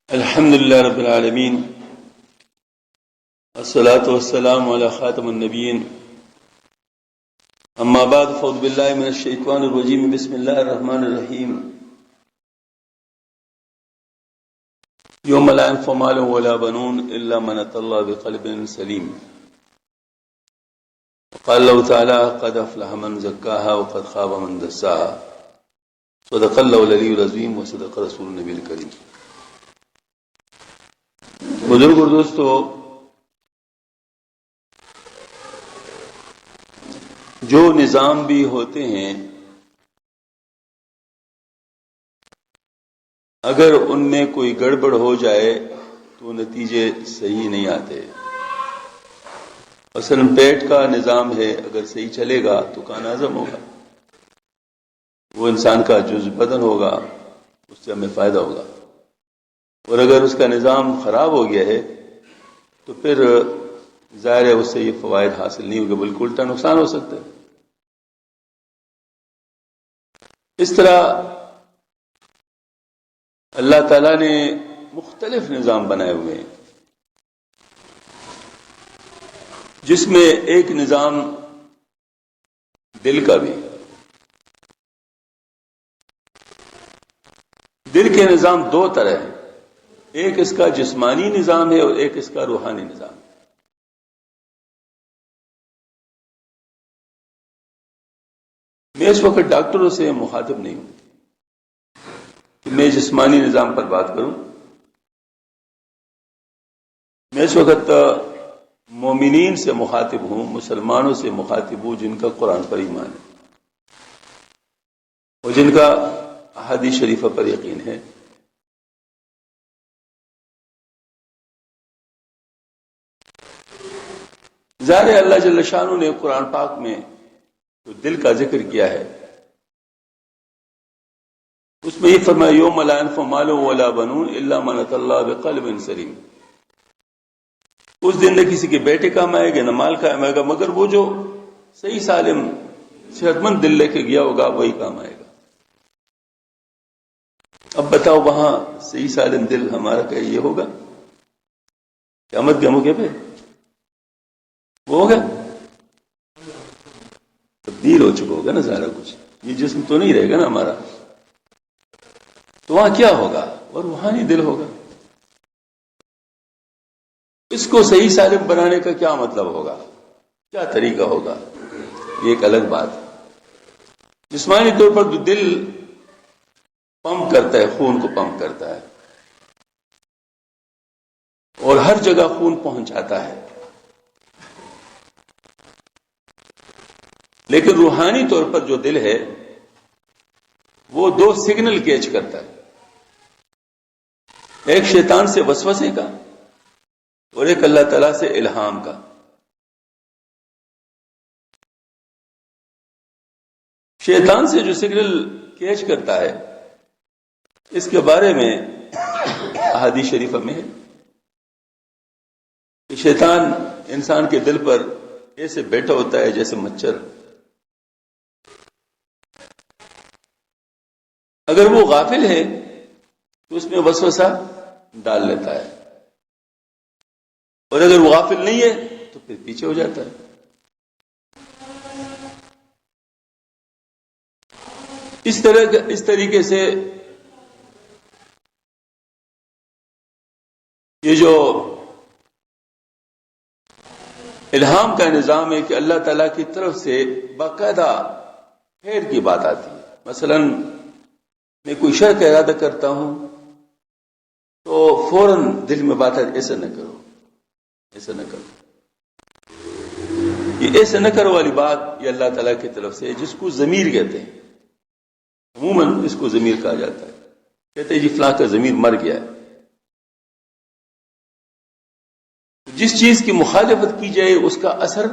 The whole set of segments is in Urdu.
الحمد لله رب العالمين الصلاة والسلام على خاتم النبيين أما بعد فأعوذ بالله من الشيطان الرجيم بسم الله الرحمن الرحيم يوم لا ينفع مال ولا بنون إلا من أتى الله بقلب سليم وقال الله تعالى قد أفلح من زكاها وقد خاب من دساها صدق الله العلي العظيم وصدق رسول النبي الكريم. بزرگ اور دوستو، جو نظام بھی ہوتے ہیں اگر ان میں کوئی گڑبڑ ہو جائے تو نتیجے صحیح نہیں آتے. مثلا پیٹ کا نظام ہے، اگر صحیح چلے گا تو کان ہضم ہوگا، وہ انسان کا جزء بدن ہوگا، اس سے ہمیں فائدہ ہوگا. اور اگر اس کا نظام خراب ہو گیا ہے تو پھر ظاہر ہے اس سے یہ فوائد حاصل نہیں ہوگا، بلکہ الٹا نقصان ہو سکتا ہے. اس طرح اللہ تعالیٰ نے مختلف نظام بنائے ہوئے ہیں، جس میں ایک نظام دل کا بھی. دل کے نظام دو طرح ہیں، ایک اس کا جسمانی نظام ہے اور ایک اس کا روحانی نظام ہے. میں اس وقت ڈاکٹروں سے مخاطب نہیں ہوں کہ میں جسمانی نظام پر بات کروں. میں اس وقت مومنین سے مخاطب ہوں، مسلمانوں سے مخاطب ہوں جن کا قرآن پر ایمان ہے اور جن کا احادیث شریفہ پر یقین ہے. ظاہر ہے اللہ جل شانہ نے قرآن پاک میں جو دل کا ذکر کیا ہے اس میں یہ فرمایا یوم لا ينفع مال ولا بنون الا من اتى الله بقلب سلیم. اس دن نہ کسی کے بیٹے کام آئے گا نہ مال کام آئے گا مگر وہ جو صحیح سالم صحت مند دل لے کے گیا ہوگا وہی کام آئے گا. اب بتاؤ وہاں صحیح سالم دل ہمارا کہ یہ ہوگا قیامت کے موقع پہ وہ ہوگا؟ تبدیل ہو چکا ہوگا نا سارا کچھ، یہ جسم تو نہیں رہے گا نا ہمارا. تو وہاں کیا ہوگا؟ اور روحانی دل ہوگا. اس کو صحیح سالم بنانے کا کیا مطلب ہوگا، کیا طریقہ ہوگا، یہ ایک الگ بات ہے. جسمانی طور پر جو دل پمپ کرتا ہے، خون کو پمپ کرتا ہے اور ہر جگہ خون پہنچاتا ہے، لیکن روحانی طور پر جو دل ہے وہ دو سگنل کیچ کرتا ہے، ایک شیطان سے وسوسے کا اور ایک اللہ تعالیٰ سے الہام کا. شیطان سے جو سگنل کیچ کرتا ہے اس کے بارے میں احادیث شریفہ میں ہے کہ شیطان انسان کے دل پر ایسے بیٹھا ہوتا ہے جیسے مچھر. اگر وہ غافل ہے تو اس میں وسوسہ ڈال لیتا ہے اور اگر وہ غافل نہیں ہے تو پھر پیچھے ہو جاتا ہے. اس طریقے سے یہ جو الہام کا نظام ہے کہ اللہ تعالیٰ کی طرف سے باقاعدہ خیر کی بات آتی ہے. مثلاً میں کوئی شر کا ارادہ کرتا ہوں تو فوراً دل میں بات ہے ایسا نہ کرو، ایسا نہ کرو. یہ ایسا نہ کرو والی بات یہ اللہ تعالیٰ کی طرف سے، جس کو ضمیر کہتے ہیں. عموماً اس کو ضمیر کہا جاتا ہے، کہتے ہیں جی فلاں کا ضمیر مر گیا ہے. جس چیز کی مخالفت کی جائے اس کا اثر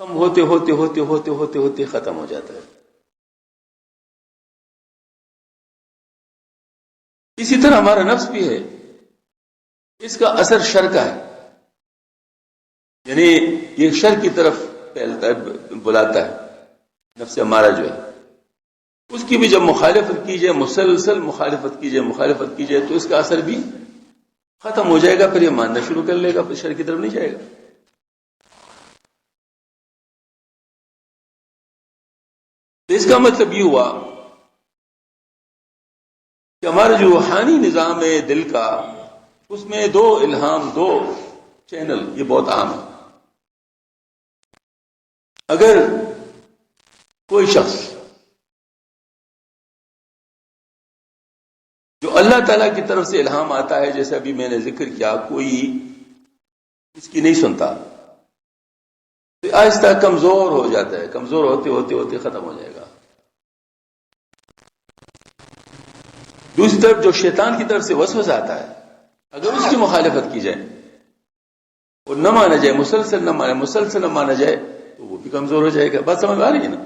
کم ہوتے ہوتے ہوتے ہوتے ہوتے ہوتے ختم ہو جاتا ہے. اسی طرح ہمارا نفس بھی ہے، اس کا اثر شر کا ہے، یعنی یہ شر کی طرف پھیلتا ہے، بلاتا ہے. نفس ہمارا جو ہے اس کی بھی جب مخالفت کی جائے، مسلسل مخالفت کی جائے تو اس کا اثر بھی ختم ہو جائے گا، پھر یہ ماننا شروع کر لے گا، پھر شر کی طرف نہیں جائے گا۔ تو اس کا مطلب یہ ہوا کہ ہمارا جو روحانی نظام ہے دل کا، اس میں دو الہام، دو چینل، یہ بہت عام ہے۔ اگر کوئی شخص جو اللہ تعالیٰ کی طرف سے الہام آتا ہے، جیسے ابھی میں نے ذکر کیا، کوئی اس کی نہیں سنتا تو آہستہ کمزور ہو جاتا ہے، کمزور ہوتے ہوتے ہوتے ختم ہو جائے گا۔ دوسری طرف جو شیطان کی طرف سے وسوسہ آتا ہے، اگر اس کی مخالفت کی جائے اور نہ مانا جائے، مسلسل نہ مانا جائے، تو وہ بھی کمزور ہو جائے گا۔ بات سمجھ آ رہی ہے نا؟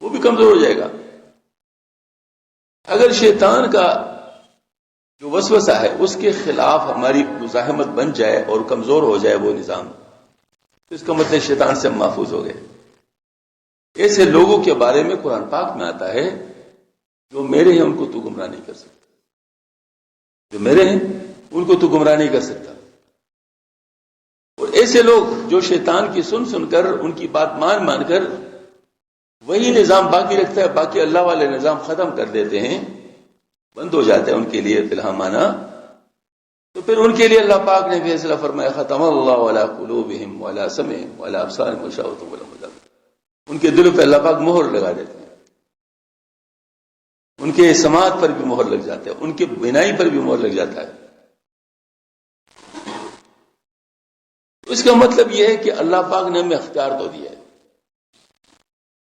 وہ بھی کمزور ہو جائے گا۔ اگر شیطان کا جو وسوسہ ہے اس کے خلاف ہماری مزاحمت بن جائے اور کمزور ہو جائے وہ نظام، تو اس کا مطلب شیطان سے ہم محفوظ ہو گئے۔ ایسے لوگوں کے بارے میں قرآن پاک میں آتا ہے، جو میرے ہیں ان کو تو گمراہ نہیں کر سکتا، جو میرے ہیں ان کو تو گمراہ نہیں کر سکتا۔ اور ایسے لوگ جو شیطان کی سن کر، ان کی بات مان کر وہی نظام باقی رکھتا ہے، باقی اللہ والے نظام ختم کر دیتے ہیں، بند ہو جاتا ہے ان کے لیے الہام آنا، تو پھر ان کے لیے اللہ پاک نے فیصلہ فرمایا، ختم اللہ علی قلوبہم وعلی سمعہم وعلی ابصارہم غشاوۃ ولہم عذاب۔ ان کے دلوں پہ اللہ پاک مہر لگا دیتے ہیں، ان کے سماعت پر بھی مہر لگ جاتا ہے، ان کے بینائی پر بھی مہر لگ جاتا ہے۔ اس کا مطلب یہ ہے کہ اللہ پاک نے ہمیں اختیار تو دیا ہے،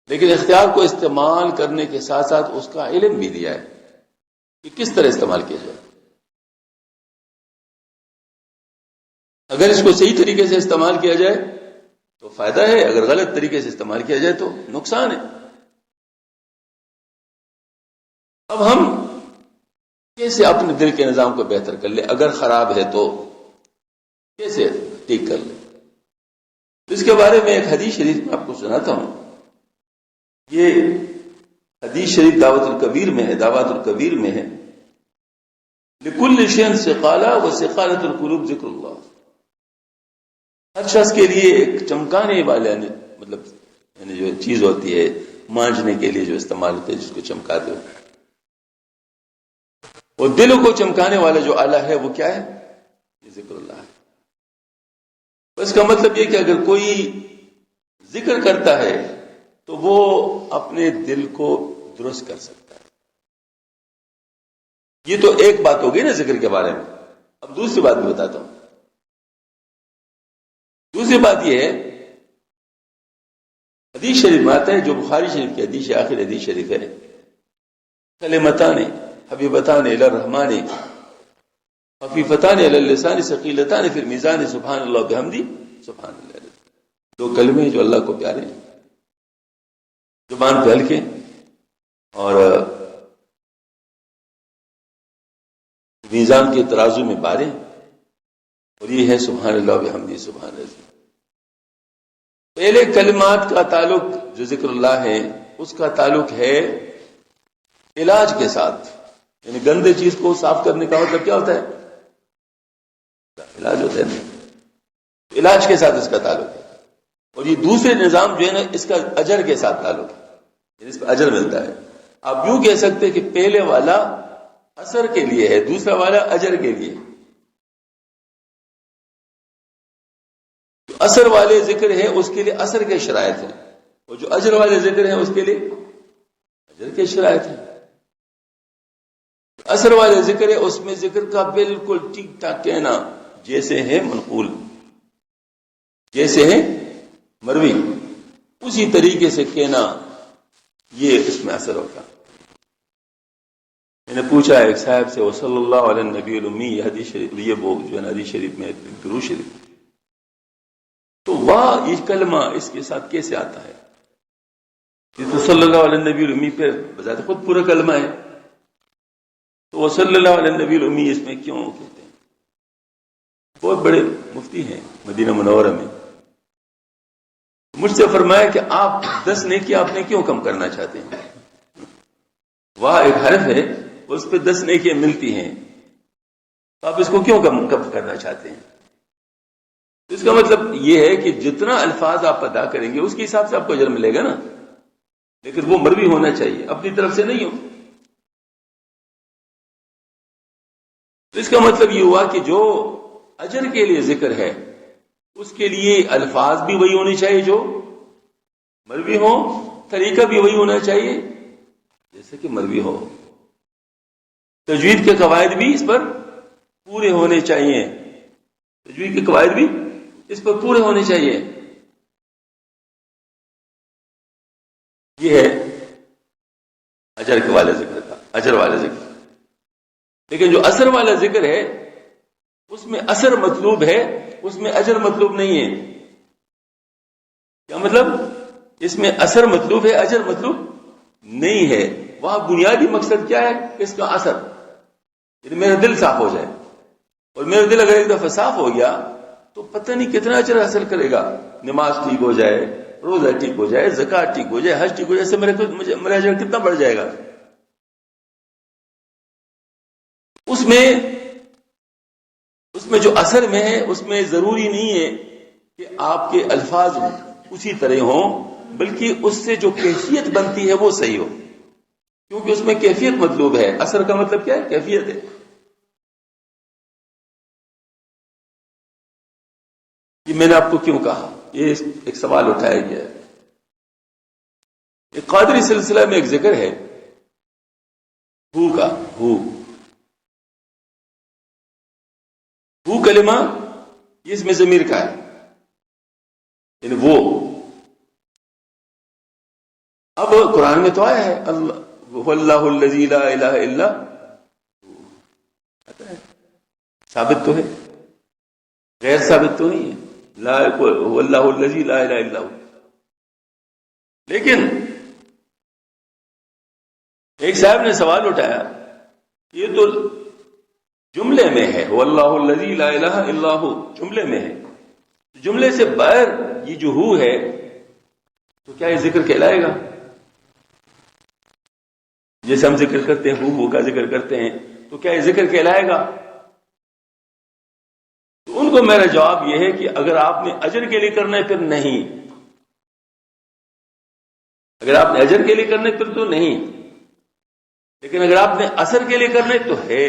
لیکن اختیار کو استعمال کرنے کے ساتھ ساتھ اس کا علم بھی دیا ہے کہ کس طرح استعمال کیا جائے۔ اگر اس کو صحیح طریقے سے استعمال کیا جائے تو فائدہ ہے، اگر غلط طریقے سے استعمال کیا جائے تو نقصان ہے۔ اب ہم کیسے اپنے دل کے نظام کو بہتر کر لیں؟ اگر خراب ہے تو کیسے ٹھیک کر لیں؟ تو اس کے بارے میں ایک حدیث شریف میں آپ کو سناتا ہوں۔ یہ حدیث شریف دعوت الکبیر میں ہے، دعوت الکبیر میں ہے، لکل شیء ثقالہ وثقالۃ القلوب ذکر اللہ۔ ہر شخص کے لیے ایک چمکانے والا، مطلب یعنی جو چیز ہوتی ہے مانجنے کے لیے جو استعمال ہوتے ہیں، جس کو چمکاتے ہو، اور دلوں کو چمکانے والا جو آلہ ہے وہ کیا ہے؟ یہ ذکر اللہ ہے۔ اس کا مطلب یہ کہ اگر کوئی ذکر کرتا ہے تو وہ اپنے دل کو درست کر سکتا ہے۔ یہ تو ایک بات ہو گئی نا ذکر کے بارے میں۔ اب دوسری بات بھی بتاتا ہوں۔ دوسری بات یہ ہے، حدیث شریف میں آتا ہے، جو بخاری شریف کی حدیث آخر حدیث شریف ہے، کلمتان حبیبتان الی الرحمن خفیفتان علی اللسان ثقیلتان فی المیزان سبحان اللہ بحمدہ سبحان اللہ۔ دو کلمے جو اللہ کو پیارے ہیں، زبان پہ ہلکے اور میزان کے ترازو میں بارے، اور یہ ہے سبحان اللہ بحمدہ سبحان اللہ۔ پہلے کلمات کا تعلق جو ذکر اللہ ہے، اس کا تعلق ہے علاج کے ساتھ، یعنی گندے چیز کو صاف کرنے کا مطلب کیا ہوتا ہے؟ علاج ہوتا ہے نا، علاج کے ساتھ اس کا تعلق ہے۔ اور یہ دوسرے نظام جو ہے نا، اس کا اجر کے ساتھ تعلق ہے، یعنی اس پہ اجر ملتا ہے۔ آپ یوں کہہ سکتے کہ پہلے والا اثر کے لیے ہے، دوسرا والا اجر کے لیے۔ جو اثر والے ذکر ہے اس کے لیے اثر کے شرائط ہیں، اور جو اجر والے ذکر ہیں اس کے لیے اجر کے شرائط ہیں۔ اثر والے ذکر ہے، اس میں ذکر کا بالکل ٹھیک ٹھاک کہنا، جیسے ہے منقول، جیسے ہے مروی، اسی طریقے سے کہنا، یہ اس میں اثر ہوگا۔ میں نے پوچھا ایک صاحب سے، وہ صلی اللہ علیہ نبی الامی، یہ حدیث شریف، یہ وہ جو ہے حدیث شریف میں درود شریف، تو واہ یہ کلمہ اس کے ساتھ کیسے آتا ہے؟ یہ تو صلی اللہ علیہ نبی الامی پہ بذات خود پورا کلمہ ہے، تو وہ صلی اللہ علیہ نبی الامی اس میں کیوں کہتے ہیں؟ بہت بڑے مفتی ہیں مدینہ منورہ میں، مجھ سے فرمایا کہ آپ 10 نیکی آپ نے کیوں کم کرنا چاہتے ہیں؟ وہاں ایک حرف ہے، اس پہ 10 نیکیاں ملتی ہیں، تو آپ اس کو کیوں کم کرنا چاہتے ہیں؟ اس کا مطلب یہ ہے کہ جتنا الفاظ آپ ادا کریں گے اس کے حساب سے آپ کو اجر ملے گا نا، لیکن وہ مروی ہونا چاہیے، اپنی طرف سے نہیں ہو۔ تو اس کا مطلب یہ ہوا کہ جو اجر کے لیے ذکر ہے اس کے لیے الفاظ بھی وہی ہونے چاہیے جو مروی ہو، طریقہ بھی وہی ہونا چاہیے جیسے کہ مروی ہو، تجوید کے قواعد بھی اس پر پورے ہونے چاہیے، تجوید کے قواعد بھی اس پر پورے ہونے چاہیے۔ یہ ہے اجر کے والے ذکر کا، اجر والے ذکر۔ لیکن جو اثر والا ذکر ہے اس میں اثر مطلوب ہے، اس میں اجر مطلوب نہیں ہے۔ کیا مطلب؟ اس میں اثر مطلوب ہے، اجر مطلوب نہیں ہے۔ وہاں بنیادی مقصد کیا ہے؟ اس کا اثر، یعنی میرا دل صاف ہو جائے، اور میرا دل اگر ایک دفعہ صاف ہو گیا تو پتہ نہیں کتنا اجر حاصل کرے گا۔ نماز ٹھیک ہو جائے، روزہ ٹھیک ہو جائے، زکوٰۃ ٹھیک ہو جائے، حج ٹھیک ہو جائے، اس سے میرا اجر کتنا بڑھ جائے گا۔ اس میں جو اثر میں ہے اس میں ضروری نہیں ہے کہ آپ کے الفاظ اسی طرح ہوں، بلکہ اس سے جو کیفیت بنتی ہے وہ صحیح ہو، کیونکہ اس میں کیفیت مطلوب ہے۔ اثر کا مطلب کیا ہے؟ کیفیت ہے۔ یہ میں نے آپ کو کیوں کہا، یہ ایک سوال اٹھایا گیا ہے۔ ایک قادری سلسلہ میں ایک ذکر ہے ہو کا، ہو کلمہ یہ اس میں ضمیر کا ہے، یعنی وہ۔ اب قرآن میں تو آیا ہے اللہ الذی لا الہ الا، ثابت تو ہے، غیر ثابت تو نہیں ہے، اللہ الذی لا الہ الا۔ لیکن ایک صاحب نے سوال اٹھایا، یہ تو جملے میں ہے، واللہ الذی لا الہ الا ہو، جملے میں ہے، جملے سے باہر یہ جو ہو ہے تو کیا یہ ذکر کہلائے گا؟ جیسے ہم ذکر کرتے ہیں، ہو کا ذکر کرتے ہیں، تو کیا یہ ذکر کہلائے گا؟ تو ان کو میرا جواب یہ ہے کہ اگر آپ نے اجر کے لیے کرنا ہے پھر نہیں، اگر آپ نے اجر کے لیے کرنا ہے پھر تو نہیں، لیکن اگر آپ نے اثر کے لیے کرنا ہے تو ہے۔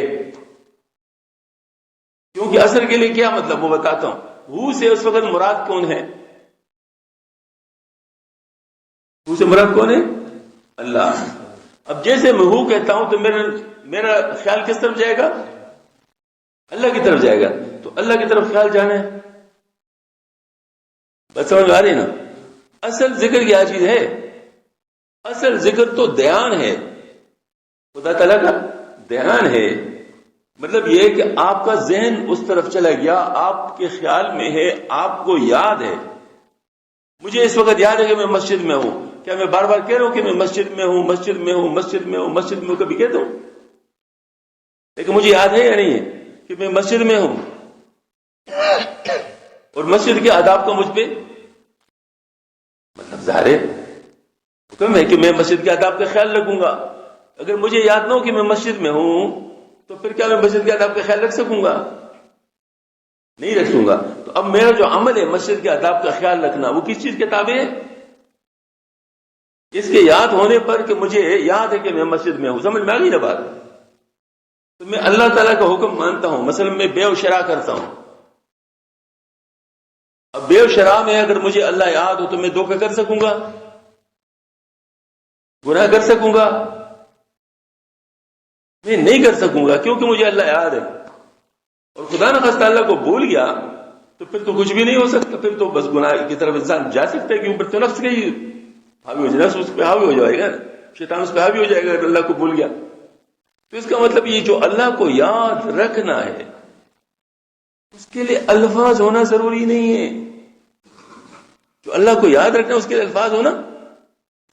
کیونکہ اثر کے لیے کیا مطلب وہ بتاتا ہوں۔ ہو سے اس وقت مراد کون ہے؟ ہو سے مراد کون ہے؟ اللہ۔ اب جیسے میں ہو کہتا ہوں تو میرا خیال کس طرف جائے گا؟ اللہ کی طرف جائے گا، تو اللہ کی طرف خیال جانا ہے۔ بس سمجھ میں آ رہی ہے نا؟ اصل ذکر کیا چیز ہے؟ اصل ذکر تو دھیان ہے، خدا تعالیٰ کا دھیان ہے۔ مطلب یہ ہے کہ آپ کا ذہن اس طرف چلا گیا، آپ کے خیال میں ہے، آپ کو یاد ہے۔ مجھے اس وقت یاد ہے کہ میں مسجد میں ہوں، کیا میں بار بار کہہ رہا ہوں کہ میں مسجد میں ہوں، مسجد میں ہوں، مسجد میں ہوں، مسجد میں ہوں؟ کبھی کہتا ہوں، لیکن مجھے یاد ہے یا نہیں ہے کہ میں مسجد میں ہوں، اور مسجد کے آداب کا مجھ پہ مطلب ظاہر حکم ہے کہ میں مسجد کے آداب کا خیال رکھوں گا۔ اگر مجھے یاد نہ ہو کہ میں مسجد میں ہوں تو پھر کیا میں مسجد کے آداب کا خیال رکھ سکوں گا؟ نہیں رکھوں گا۔ تو اب میرا جو عمل ہے مسجد کے آداب کا خیال رکھنا، وہ کس چیز کے تابع ہے؟ اس کے یاد ہونے پر کہ مجھے یاد ہے کہ میں مسجد میں ہوں۔ سمجھ میں آ گئی نا بات؟ تو میں اللہ تعالیٰ کا حکم مانتا ہوں، مثلا میں بیع و شراء کرتا ہوں۔ اب بیع و شراء میں اگر مجھے اللہ یاد ہو تو میں دھوکہ کر سکوں گا، گناہ کر سکوں گا؟ میں نہیں کر سکوں گا، کیونکہ مجھے اللہ یاد ہے۔ اور خدا نخواستہ اللہ کو بھول گیا تو پھر تو کچھ بھی نہیں ہو سکتا، پھر تو بس گناہ کی طرف انسان جا سکتا ہے کہ اوپر تو نفس کے ہی حاوی ہو جائے، نفس اس پہ حاوی ہو جائے گا، شیطان اس پہ حاوی ہو جائے گا اگر اللہ کو بھول گیا۔ تو اس کا مطلب یہ جو اللہ کو یاد رکھنا ہے اس کے لیے الفاظ ہونا ضروری نہیں ہے۔ جو اللہ کو یاد رکھنا ہے اس کے لیے الفاظ ہونا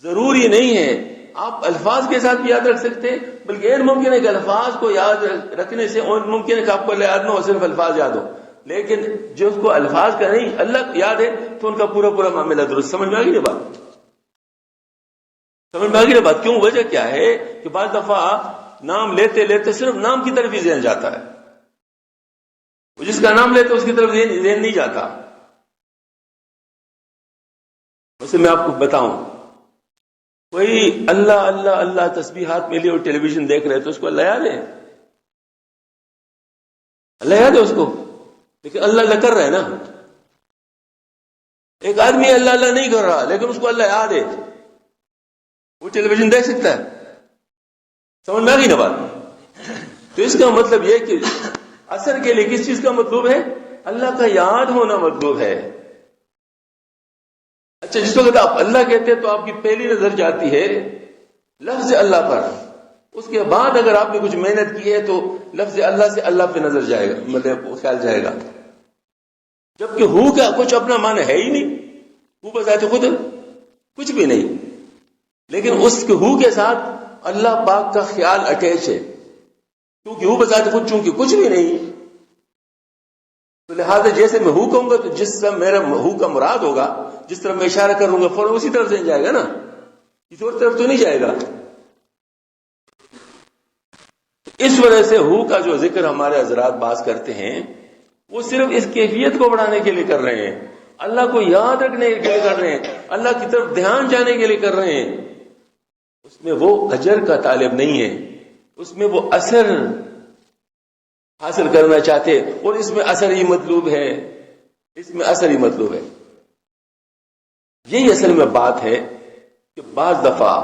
ضروری نہیں ہے۔ آپ الفاظ کے ساتھ بھی یاد رکھ سکتے ہیں، بلکہ یہ ممکن ہے کہ الفاظ کو یاد رکھنے سے اور ممکن ہے کہ آپ کو اللہ یاد نہ ہو، صرف الفاظ یاد ہو، لیکن جو اس کو الفاظ کا نہیں اللہ کو یاد ہے تو ان کا پورا معاملہ درست۔ سمجھ میں آ گئی یہ بات؟ سمجھ میں آ گئی یہ بات؟ کیوں؟ وجہ کیا ہے کہ بعض دفعہ نام لیتے لیتے صرف نام کی طرف ہی ذہن جاتا ہے، وہ جس کا نام لیتے اس کی طرف ذہن نہیں جاتا. ویسے میں آپ کو بتاؤں، کوئی اللہ اللہ اللہ تسبیحات میں لیے اور ٹیلی ویژن دیکھ رہے تو اس کو اللہ یاد ہے؟ اللہ یاد ہے اس کو؟ لیکن اللہ اللہ کر رہا ہے نا. ایک آدمی اللہ اللہ نہیں کر رہا لیکن اس کو اللہ یاد ہے، وہ ٹیلی ویژن دیکھ سکتا ہے. سمجھ میں آ گئی نا بات؟ تو اس کا مطلب یہ کہ اثر کے لیے کس چیز کا مطلوب ہے؟ اللہ کا یاد ہونا مطلوب ہے. اچھا، جس وقت آپ اللہ کہتے ہیں تو آپ کی پہلی نظر جاتی ہے لفظ اللہ پر، اس کے بعد اگر آپ نے کچھ محنت کی ہے تو لفظ اللہ سے اللہ پہ نظر جائے گا، مطلب خیال جائے گا. جبکہ ہو کا کچھ اپنا معنی ہے ہی نہیں، ہو بذات خود کچھ بھی نہیں، لیکن اس کے ہو کے ساتھ اللہ پاک کا خیال اٹیچ ہے، کیونکہ ہو بذات خود چونکہ کچھ بھی نہیں. تو لہٰذا جیسے میں ہو کہوں گا تو جس طرح میرا ہو کا مراد ہوگا، جس طرح میں اشارہ کروں گا فوراً اسی طرف سے جائے گا نا، کسی اور طرف تو نہیں جائے گا. اس وجہ سے ہو کا جو ذکر ہمارے حضرات باز کرتے ہیں وہ صرف اس کیفیت کو بڑھانے کے لیے کر رہے ہیں، اللہ کو یاد رکھنے کے لیے کر رہے ہیں، اللہ کی طرف دھیان جانے کے لیے کر رہے ہیں. اس میں وہ اجر کا طالب نہیں ہے، اس میں وہ اثر حاصل کرنا چاہتے، اور اس میں اثر ہی مطلوب ہے، اس میں اثر ہی مطلوب ہے. یہی اصل میں بات ہے کہ بعض دفعہ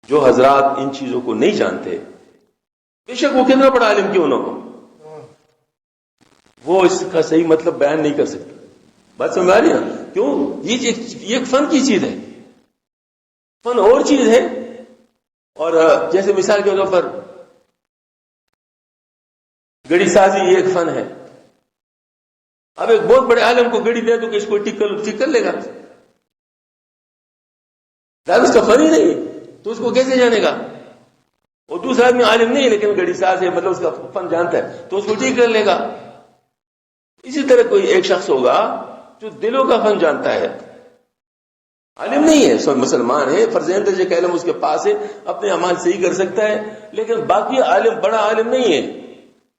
جو حضرات ان چیزوں کو نہیں جانتے، بے شک وہ کتنا بڑا عالم کیوں نہ ہو، وہ اس کا صحیح مطلب بیان نہیں کر سکتے. بات سمجھ آ رہی ہے؟ کیوں؟ یہ ایک فن کی چیز ہے، فن اور چیز ہے. اور جیسے مثال کے طور پر گڑی سازی یہ ایک فن ہے. اب ایک بہت بڑے عالم کو گڑی دے دو کہ اس کو ٹھیک کر لے گا، اس کا فن ہی نہیں تو اس کو کیسے جانے گا؟ اور دوسرا آدمی عالم نہیں ہے لیکن گڑی ساز ہے، مطلب اس کا فن جانتا ہے تو اس کو ٹھیک کر لے گا. اسی طرح کوئی ایک شخص ہوگا جو دلوں کا فن جانتا ہے، عالم نہیں ہے، سب مسلمان ہے، فرض درجے کا علم اس کے پاس ہے، اپنے اعمال صحیح کر سکتا ہے، لیکن باقی عالم بڑا عالم نہیں ہے.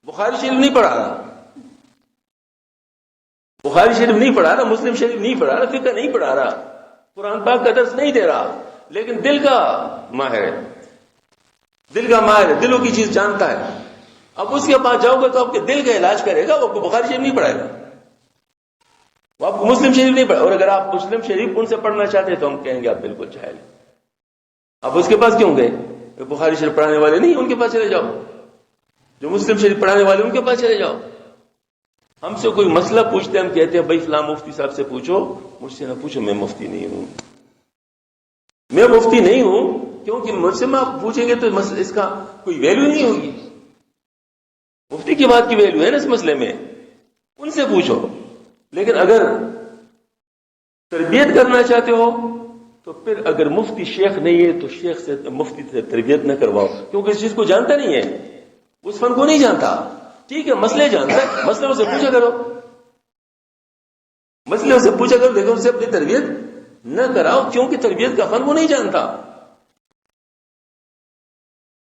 بخاری شریف نہیں پڑھا رہا، بخاری شریف نہیں پڑھا رہا، مسلم شریف نہیں پڑھا رہا، فقہ نہیں پڑھا رہا، قرآن پاک کا درس نہیں دے رہا، لیکن دل کا ماہر ہے، دل کا ماہر ہے، دلوں کی چیز جانتا ہے. اب اس کے پاس جاؤ گے تو آپ کے دل کا علاج کرے گا، وہ آپ کو بخاری شریف نہیں پڑھائے گا، وہ آپ کو مسلم شریف نہیں پڑھا. اور اگر آپ مسلم شریف ان سے پڑھنا چاہتے ہیں تو ہم کہیں گے آپ بالکل جاہل. آپ اس کے پاس کیوں گئے؟ بخاری شریف پڑھانے والے نہیں، ان کے پاس چلے جاؤ. جو مسلم شریف پڑھانے والے ان کے پاس چلے جاؤ. ہم سے کوئی مسئلہ پوچھتے ہم کہتے ہیں بھائی فلاں مفتی صاحب سے پوچھو، مجھ سے نہ پوچھو، میں مفتی نہیں ہوں، میں مفتی نہیں ہوں، کیونکہ مجھ سے آپ پوچھیں گے تو اس کا کوئی ویلیو نہیں ہوگی. مفتی کی بات کی ویلیو ہے نا اس مسئلے میں، ان سے پوچھو. لیکن اگر تربیت کرنا چاہتے ہو تو پھر اگر مفتی شیخ نہیں ہے تو شیخ سے مفتی سے تربیت نہ کرواؤ، کیونکہ اس چیز کو جانتا نہیں ہے، اس فن کو نہیں جانتا. ٹھیک ہے مسئلے جانتا ہے، مسئلوں سے پوچھا کرو، مسئلوں سے پوچھا کرو، لیکن اس سے اپنی تربیت نہ کراؤ، کیونکہ تربیت کا فن وہ نہیں جانتا.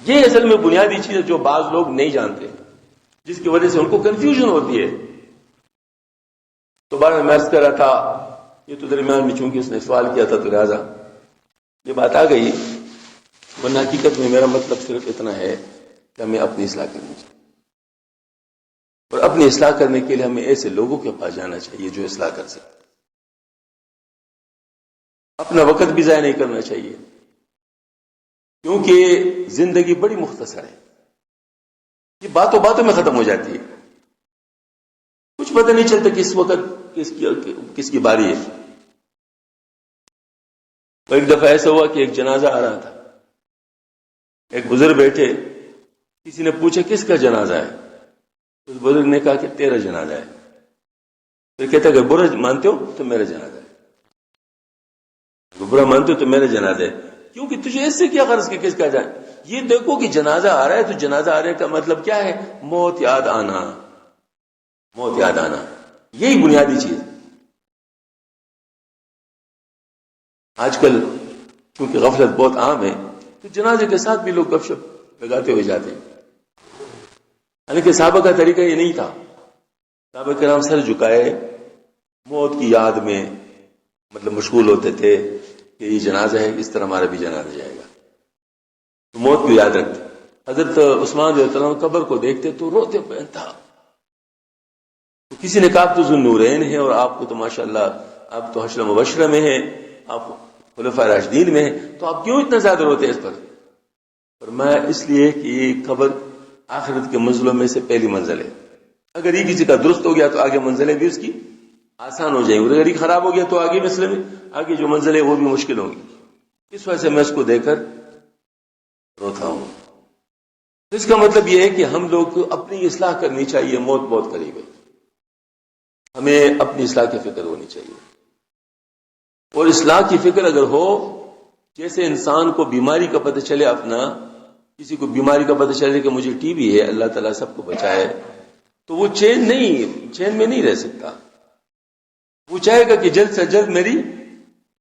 یہ اصل میں بنیادی چیز ہے جو بعض لوگ نہیں جانتے، جس کی وجہ سے ان کو کنفیوژن ہوتی ہے. تو بار میں عرض کر رہا تھا، یہ تو درمیان میں چونکہ اس نے سوال کیا تھا تو لہٰذا یہ بات آ گئی، ورنہ حقیقت میں میرا مطلب صرف اتنا ہے کہ ہمیں اپنی اصلاح کرنی چاہیے، اور اپنی اصلاح کرنے کے لیے ہمیں ایسے لوگوں کے پاس جانا چاہیے جو اصلاح کر سکتے. اپنا وقت بھی ضائع نہیں کرنا چاہیے، کیونکہ زندگی بڑی مختصر ہے، یہ باتوں باتوں میں ختم ہو جاتی ہے، کچھ پتہ نہیں چلتا کس وقت کس کی باری ہے. تو ایک دفعہ ایسا ہوا کہ ایک جنازہ آ رہا تھا، ایک بزرگ بیٹھے، کسی نے پوچھا کس کا جنازہ ہے؟ اس بزرگ نے کہا کہ تیرا جنازہ ہے. پھر کہتا کہ برا مانتے ہو تو میرا جنازہ ہے، برا مانتے ہو تو میرا جنازہ ہے، کیونکہ تجھے اس سے کیا غرض کہ کس کا جائے. یہ دیکھو کہ جنازہ آ رہا ہے تو جنازہ آنے کا مطلب کیا ہے؟ موت یاد آنا، موت یاد آنا، یہی بنیادی چیز. آج کل کیونکہ غفلت بہت عام ہے تو جنازے کے ساتھ بھی لوگ گپ شپ لگاتے ہوئے جاتے ہیں. حالانکہ صحابہ کا طریقہ یہ نہیں تھا. صحابہ کرام سر جھکائے موت کی یاد میں مطلب مشغول ہوتے تھے کہ یہ جنازہ ہے، اس طرح ہمارا بھی جنازہ جائے گا، تو موت کو یاد رکھتے. حضرت عثمان رضی اللہ عنہ قبر کو دیکھتے تو روتے پہ تھا. تو کسی نے کہا تو ذوالنورین ہے اور آپ کو تو ماشاءاللہ آپ تو حشر مبشرہ میں ہیں، آپ خلفاء راشدین میں ہیں، تو آپ کیوں اتنا زیادہ روتے ہیں اس پر؟ فرمایا اس لیے کہ یہ قبر آخرت کے منزلوں میں سے پہلی منزل ہے. اگر یہ کسی کا درست ہو گیا تو آگے منزلیں بھی اس کی آسان ہو جائیں گی، اگر یہ خراب ہو گیا تو آگے مسئلے میں آگے جو منزل ہے وہ بھی مشکل ہوں گی. اس وجہ سے میں اس کو دیکھ کر روتا ہوں. اس کا مطلب یہ ہے کہ ہم لوگ کو اپنی اصلاح کرنی چاہیے. موت بہت قریب ہے، ہمیں اپنی اصلاح کی فکر ہونی چاہیے. اور اصلاح کی فکر اگر ہو، جیسے انسان کو بیماری کا پتہ چلے، اپنا کسی کو بیماری کا پتہ چلے کہ مجھے ٹی بی ہے، اللہ تعالیٰ سب کو بچائے، تو وہ چین میں نہیں رہ سکتا. وہ چاہے گا کہ جلد سے جلد میری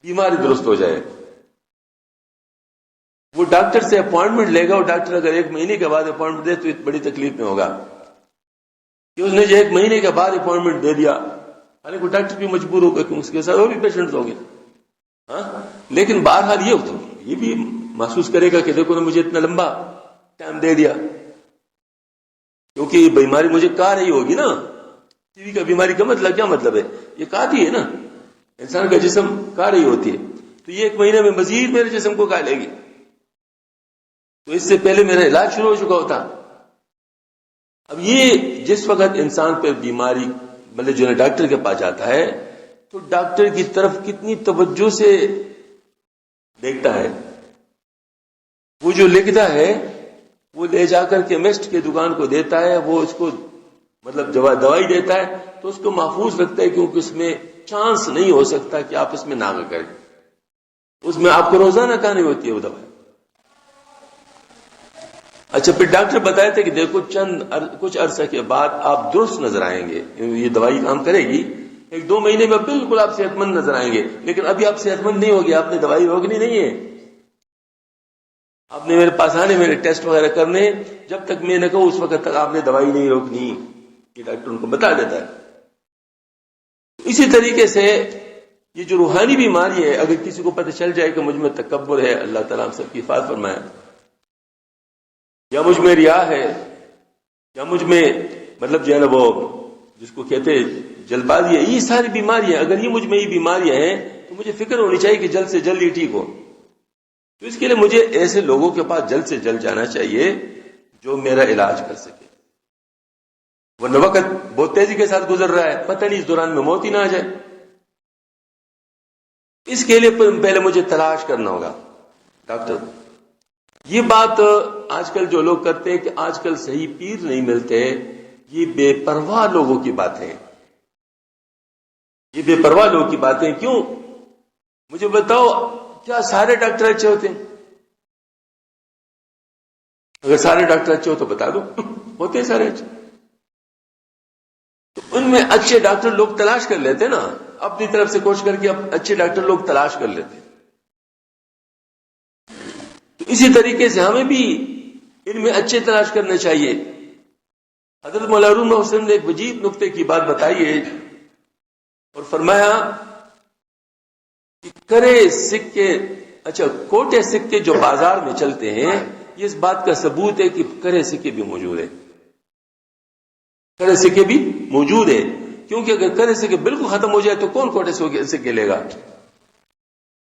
بیماری درست ہو جائے. وہ ڈاکٹر سے اپوائنٹمنٹ لے گا، اور ڈاکٹر اگر 1 مہینے کے بعد اپوائنٹمنٹ دے تو بڑی تکلیف میں ہوگا کہ اس نے جو 1 مہینے کے بعد اپوائنٹمنٹ دے دیا. حالانکہ وہ ڈاکٹر بھی مجبور ہوگا کہ اس کے ساتھ اور بھی پیشنٹس ہوں گے. لیکن بہرحال یہ بھی محسوس کرے گا کہ دیکھو نا مجھے اتنا لمبا ٹائم دے دیا، کیونکہ یہ بیماری مجھے کہا رہی ہوگی نا. ٹی وی کا بیماری کا مطلب کیا مطلب ہے؟ یہ کہتی ہے نا، انسان کا جسم کہا رہی ہوتی ہے. تو یہ 1 مہینے میں مزید میرے جسم کو کہا لے گی، تو اس سے پہلے میرا علاج شروع ہو چکا ہوتا. اب یہ جس وقت انسان پہ بیماری مطلب جو ہے ڈاکٹر کے پاس جاتا ہے تو ڈاکٹر کی طرف کتنی توجہ سے دیکھتا ہے. وہ جو لکھتا ہے وہ لے جا کر کیمسٹ کی دکان کو دیتا ہے، وہ اس کو مطلب دوائی دیتا ہے تو اس کو محفوظ رکھتا ہے، کیونکہ اس میں چانس نہیں ہو سکتا کہ آپ اس میں ناغہ کریں. اس میں آپ کو روزانہ کھانی ہوتی ہے وہ دوائی. اچھا، پھر ڈاکٹر بتایا تھا کہ دیکھو کچھ عرصہ کے بعد آپ درست نظر آئیں گے، یہ دوائی کام کرے گی، 1-2 مہینے میں بالکل آپ صحت مند نظر آئیں گے. لیکن ابھی آپ صحت مند نہیں ہوگی، آپ نے دوائی روکنی نہیں ہے. آپ نے میرے پاس آنے، میرے ٹیسٹ وغیرہ کرنے، جب تک میں نے کہوں اس وقت تک آپ نے دوائی نہیں روکنی. یہ ڈاکٹر ان کو بتا دیتا ہے. اسی طریقے سے یہ جو روحانی بیماری ہے، اگر کسی کو پتہ چل جائے کہ مجھ میں تکبر ہے، اللہ تعالیٰ ہم سب کی حفاظت فرمائے، یا مجھ میں ریا ہے، یا مجھ میں مطلب جو ہے نا وہ جس کو کہتے جلد بازی ہے، یہ ساری بیماریاں، اگر یہ مجھ میں یہ بیماریاں ہیں تو مجھے فکر ہونی چاہیے کہ جلد سے جلد یہ ٹھیک ہو. تو اس کے لیے مجھے ایسے لوگوں کے پاس جلد سے جلد جانا چاہیے جو میرا علاج کر سکے. ورنہ وقت بہت تیزی کے ساتھ گزر رہا ہے، پتہ نہیں اس دوران میں موت ہی نہ آ جائے. اس کے لیے پہلے مجھے تلاش کرنا ہوگا ڈاکٹر. یہ بات آج کل جو لوگ کرتے ہیں کہ آج کل صحیح پیر نہیں ملتے، یہ بے پرواہ لوگوں کی باتیں ہیں. یہ بے پرواہ لوگوں کی باتیں کیوں؟ مجھے بتاؤ، کیا سارے ڈاکٹر اچھے ہوتے ہیں؟ اگر سارے ڈاکٹر اچھے ہو تو بتا دو. ہوتے ہیں سارے اچھے. تو ان میں اچھے ڈاکٹر لوگ تلاش کر لیتے نا، اپنی طرف سے کوشش کر کے اچھے ڈاکٹر لوگ تلاش کر لیتے. تو اسی طریقے سے ہمیں بھی ان میں اچھے تلاش کرنے چاہیے. حضرت مولانا روم حسین نے ایک عجیب نقطے کی بات بتائی ہے اور فرمایا کہ کرے سکے، اچھا کوٹے سکے جو بازار میں چلتے ہیں، یہ اس بات کا ثبوت ہے کہ کرے سکے بھی موجود ہے. کرے سکے بھی موجود ہے، کیونکہ اگر کرے سکے بالکل ختم ہو جائے تو کون کوٹے سکے لے گا؟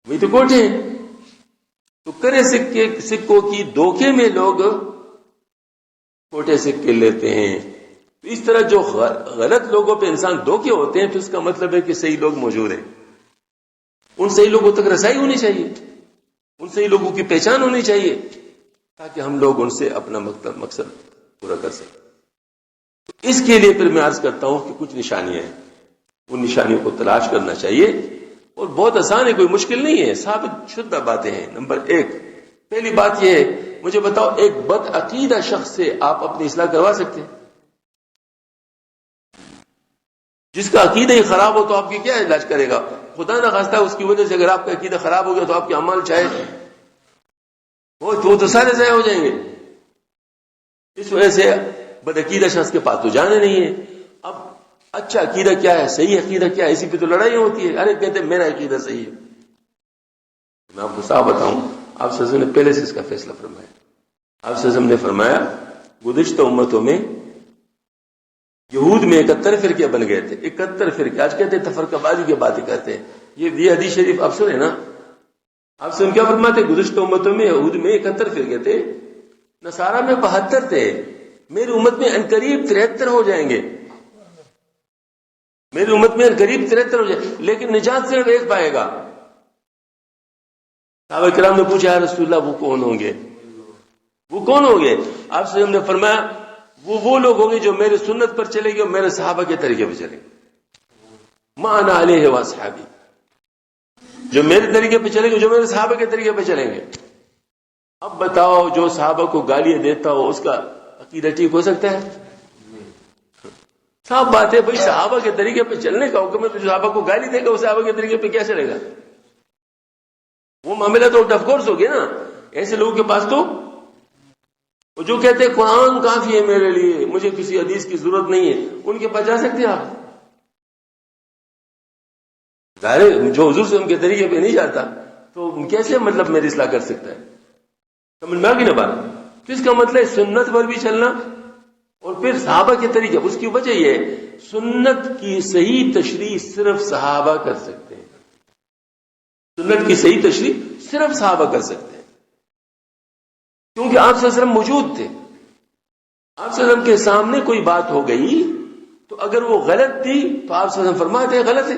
وہی تو کوٹے ہیں. تو کرے سکوں کی دھوکے میں لوگ کوٹے سکے لیتے ہیں. تو اس طرح جو غلط لوگوں پہ انسان دھوکے ہوتے ہیں تو اس کا مطلب ہے کہ صحیح لوگ موجود ہیں. ان صحیح لوگوں تک رسائی ہونی چاہیے، ان صحیح لوگوں کی پہچان ہونی چاہیے تاکہ ہم لوگ ان سے اپنا مقصد پورا کر سکیں. اس کے لیے پھر میں عرض کرتا ہوں کہ کچھ نشانیاں ہیں، ان نشانیوں کو تلاش کرنا چاہیے اور بہت آسان ہے، کوئی مشکل نہیں ہے، ثابت شدہ باتیں ہیں. نمبر 1، پہلی بات یہ ہے، مجھے بتاؤ ایک بد عقیدہ شخص سے آپ اپنی اصلاح کروا سکتے ہیں؟ جس کا عقیدہ ہی خراب ہو تو آپ کی کیا علاج کرے گا؟ خدا نہ خواستہ اس کی وجہ سے اگر آپ کا عقیدہ خراب ہو گیا تو آپ کے اعمال چاہے وہ تو سارے ضائع ہو جائیں گے. اس وجہ سے بد عقیدہ شخص کے پاس تو جانے نہیں ہے. اب اچھا عقیدہ کیا ہے، صحیح عقیدہ کیا ہے، اسی پہ تو لڑائی ہوتی ہے. ارے کہتے ہیں میرا عقیدہ صحیح ہے. میں آپ کو صاف بتاؤں، آپ صلی اللہ علیہ وسلم نے پہلے سے اس کا فیصلہ فرمایا. آپ صلی اللہ علیہ وسلم نے فرمایا گزشتہ امتوں میں یہود میں 71 فرقے بن گئے تھے. 71 فرقے، آج کہتے ہیں تفرقہ بازی کی باتیں کرتے ہیں. یہ حدیث شریف آپ سنیں نا. آپ سے کیا فرماتے ہیں؟ گزشتہ امتوں میں یہود میں 71 فرقے تھے، نصارہ میں 72 تھے. میری امت میں عنقریب 73 ہو جائیں گے. میری امت میں عنقریب 73 ہو جائیں گے، لیکن نجات صرف ایک پائے گا. صحابہ کرام نے پوچھا یا رسول اللہ وہ کون ہوں گے؟ وہ کون ہوں گے؟ آپ سے ہم نے فرمایا وہ لوگ ہوں گے جو میرے سنت پر چلیں گے اور میرے صحابہ کے طریقے پہ چلیں گے. ما انا علیہ واصحابی، جو میرے طریقے پہ چلیں گے، جو میرے صحابہ کے طریقے پہ چلیں گے. اب بتاؤ جو صحابہ کو گالیاں دیتا ہو اس کا عقیدہ ٹھیک ہو سکتا ہے؟ صاف بات ہے بھائی، صحابہ کے طریقے پہ چلنے کا حکم ہے، تو جو صحابہ کو گالی دے گا وہ صحابہ کے طریقے پہ کیا چلے گا؟ وہ معاملہ تو آف کورس ہو گیا نا. ایسے لوگوں کے پاس تو جو کہتے ہیں قرآن کافی ہے میرے لیے، مجھے کسی حدیث کی ضرورت نہیں ہے، ان کے پاس جا سکتے ہیں آپ؟ ظاہر جو حضور سے ان کے طریقے پہ نہیں جاتا تو کیسے مطلب میری اصلاح کر سکتا ہے؟ سمجھ میں آ گئی نا بات؟ تو اس کا مطلب ہے سنت پر بھی چلنا اور پھر صحابہ کے طریقے. اس کی وجہ یہ ہے سنت کی صحیح تشریح صرف صحابہ کر سکتے ہیں. سنت کی صحیح تشریح صرف صحابہ کر سکتے ہیں، کیونکہ آپ صلی اللہ علیہ وسلم موجود تھے. آپ صلی اللہ علیہ وسلم کے سامنے کوئی بات ہو گئی تو اگر وہ غلط تھی تو آپ صلی اللہ علیہ وسلم فرماتے ہیں غلط ہے،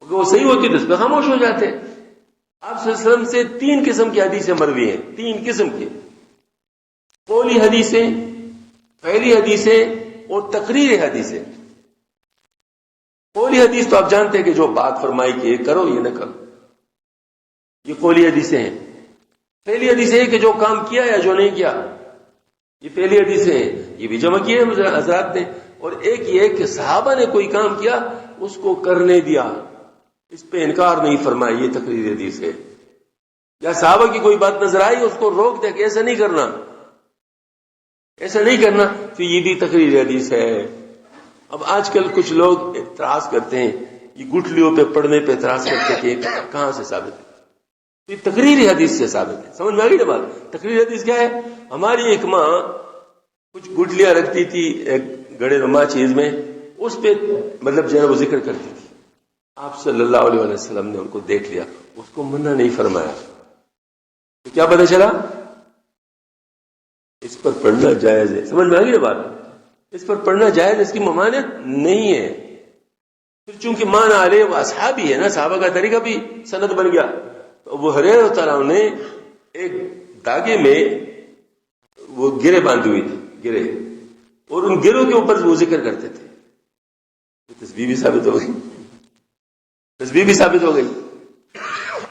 اگر وہ صحیح ہوتی تو اس پہ خاموش ہو جاتے. آپ صلی اللہ علیہ وسلم سے 3 قسم کی حدیثیں مروی ہیں، 3 قسم کی: قولی حدیثیں، فعلی حدیثیں اور تقریری حدیثیں. قولی حدیث تو آپ جانتے ہیں کہ جو بات فرمائی کہ یہ کرو یہ نہ کرو، یہ قولی حدیثیں ہیں. پہلی حدیث ہے کہ جو کام کیا یا جو نہیں کیا، یہ پہلی حدیثیں ہیں. یہ بھی جمع کیے ہیں حضرات نے. اور ایک یہ ہے کہ صحابہ نے کوئی کام کیا اس کو کرنے دیا، اس پہ انکار نہیں فرمایا، یہ تقریری حدیث ہے. یا صحابہ کی کوئی بات نظر آئی اس کو روک دے کہ ایسا نہیں کرنا، ایسا نہیں کرنا، تو یہ بھی تقریری حدیث ہے. اب آج کل کچھ لوگ اعتراض کرتے ہیں، یہ گٹھلیوں پہ پڑھنے پہ اعتراض کرتے ہیں کہ کہاں سے ثابت ہے؟ تو یہ تقریری حدیث سے ثابت ہے. سمجھ میں آ گئی نا بات؟ تقریری حدیث کیا ہے؟ ہماری ایک ماں کچھ گٹھلیاں رکھتی تھی ایک گڑے نما چیز میں، اس پہ مطلب جو ہے وہ ذکر کرتی تھی. آپ صلی اللہ علیہ وسلم نے ان کو دیکھ لیا، اس کو منع نہیں فرمایا. تو کیا پتہ چلا؟ اس پر پڑھنا جائز ہے. سمجھ میں آ گئی نا بات؟ اس پر پڑھنا جائز، اس کی ممانعت نہیں ہے. پھر چونکہ مان علیہ واصحابی ہے نا، صحابہ کا طریقہ بھی سند بن گیا. تو ابو ہریرہ تعالیٰ نے ایک داغے میں وہ گرے باندھی ہوئی تھی، گرے، اور ان گروں کے اوپر وہ ذکر کرتے تھے. تسبیح بھی ثابت ہو گئی، تسبیح بھی ثابت ہو گئی.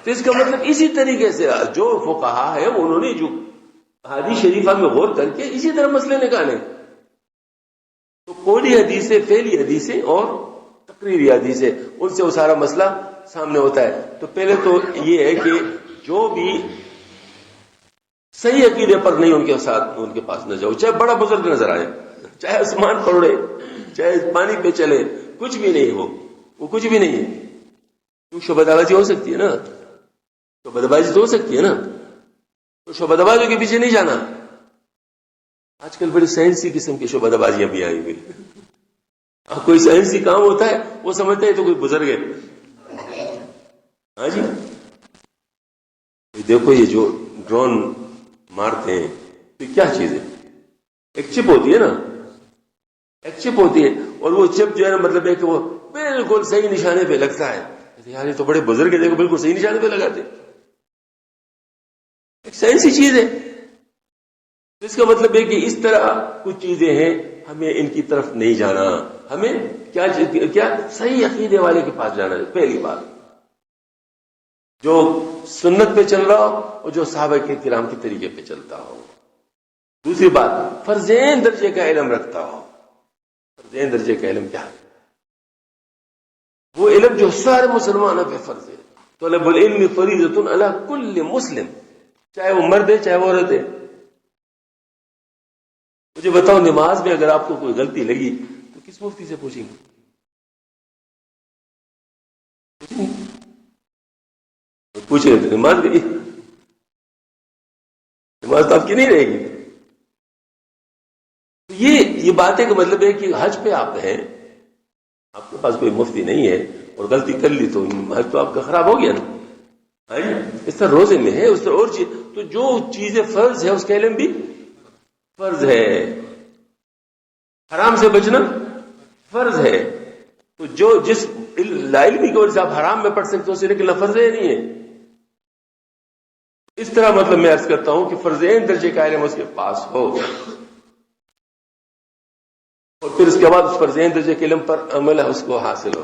تو اس کا مطلب اسی طریقے سے جو فقہا ہے انہوں نے جو حدیث شریفہ میں غور کر کے اسی طرح مسئلے نکالے. تو قولی حدیثیں، فعلی حدیثیں اور تقریری حدیثیں، ان سے وہ سارا مسئلہ سامنے ہوتا ہے. تو پہلے تو یہ ہے کہ جو بھی صحیح عقیدے پر نہیں ان کے ساتھ ان کے پاس نہ جاؤ، چاہے بڑا بزرگ نظر آئے، چاہے آسمان پر اڑے، چاہے پانی پہ چلے، کچھ بھی نہیں ہو، وہ کچھ بھی نہیں ہے. کیوں؟ شعبہ بازی ہو سکتی ہے نا، شعبہ بازی تو ہو سکتی ہے نا. تو شعبہ بازیوں کے پیچھے نہیں جانا. آج کل بڑی سائنسی قسم کی شعبہ بازیاں بھی آئی ہوئی. کوئی سائنسی کام ہوتا ہے وہ سمجھتا ہے تو کوئی بزرگ ہے. ہاں جی، دیکھو یہ جو ڈرون مارتے ہیں تو کیا چیز ہے؟ ایک چپ ہوتی ہے نا، ایک چپ ہوتی ہے، اور وہ چپ جو ہے نا مطلب ہے کہ وہ بالکل صحیح نشانے پہ لگتا ہے. یار یہ تو بڑے بزرگ ہے، دیکھو بالکل صحیح نشانے پہ لگاتے. ایک سائنسی چیز ہے. اس کا مطلب ہے کہ اس طرح کچھ چیزیں ہیں، ہمیں ان کی طرف نہیں جانا. ہمیں کیا صحیح عقیدے والے کے پاس جانا ہے. پہلی بات جو سنت پہ چل رہا ہو اور جو صحابہ کے کرام کے طریقے پہ چلتا ہو. دوسری بات فرضین درجے کا علم رکھتا ہو. فرضین درجے کا علم کیا ہے؟ وہ علم جو سارے مسلمانوں پہ فرض ہے. طلب العلم فریضۃ علی کل مسلم، چاہے وہ مرد ہے چاہے وہ عورت ہے. مجھے بتاؤ نماز میں اگر آپ کو کوئی غلطی لگی تو کس مفتی سے پوچھیں گے؟ پوچھیں گے تو نماز گئی، نماز تو آپ کی نہیں رہے گی۔ یہ باتیں کا مطلب ہے کہ حج پہ آپ ہیں، آپ کے پاس کوئی مفتی نہیں ہے اور غلطی کر لی تو حج تو آپ کا خراب ہو گیا نا۔ اس طرح روزے میں ہے، اس طرح اور چیز، تو جو چیزیں فرض ہے اس کا علم بھی فرض ہے، حرام سے بچنا فرض ہے۔ تو جو جس علمی کی وجہ سے آپ حرام میں پڑھ سکتے ہو اسے نکلنا فرض ہے نہیں ہے؟ اس طرح مطلب میں عرض کرتا ہوں کہ فرض عین درجے کا علم اس کے پاس ہو، اور پھر اس کے بعد اس فرض عین درجے کے علم پر عمل اس کو حاصل ہو،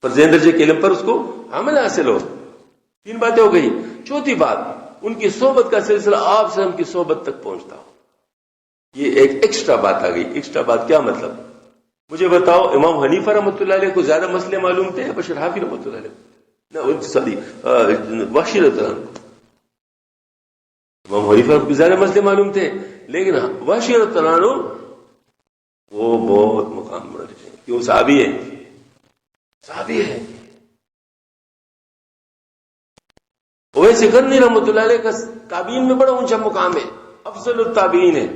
فرض عین درجے کے علم پر اس کو عمل حاصل ہو۔ 3 باتیں ہو گئی۔ چوتھی بات، ان کی صحبت کا سلسلہ آپ سے ان کی صحبت تک پہنچتا ہو۔ یہ ایک ایکسٹرا بات آ گئی۔ ایکسٹرا بات کیا مطلب؟ مجھے بتاؤ، امام حنیفہ رحمۃ اللہ علیہ کو زیادہ مسئلے معلوم تھے بشر حافظ رحمۃ اللہ علیہ؟ سوری، وحشی رضی اللہ عنہ۔ امام حنیفہ کو زیادہ مسئلے معلوم تھے، لیکن وحشی رضی اللہ عنہ وہ بہت مقام رکھتے ہیں، کیوں؟ صحابی ہے، صحابی ہے۔ ویسے کرنی رحمۃ اللہ علیہ کا تابعین میں بڑا اونچا مقام ہے، افضل التابعین ہے،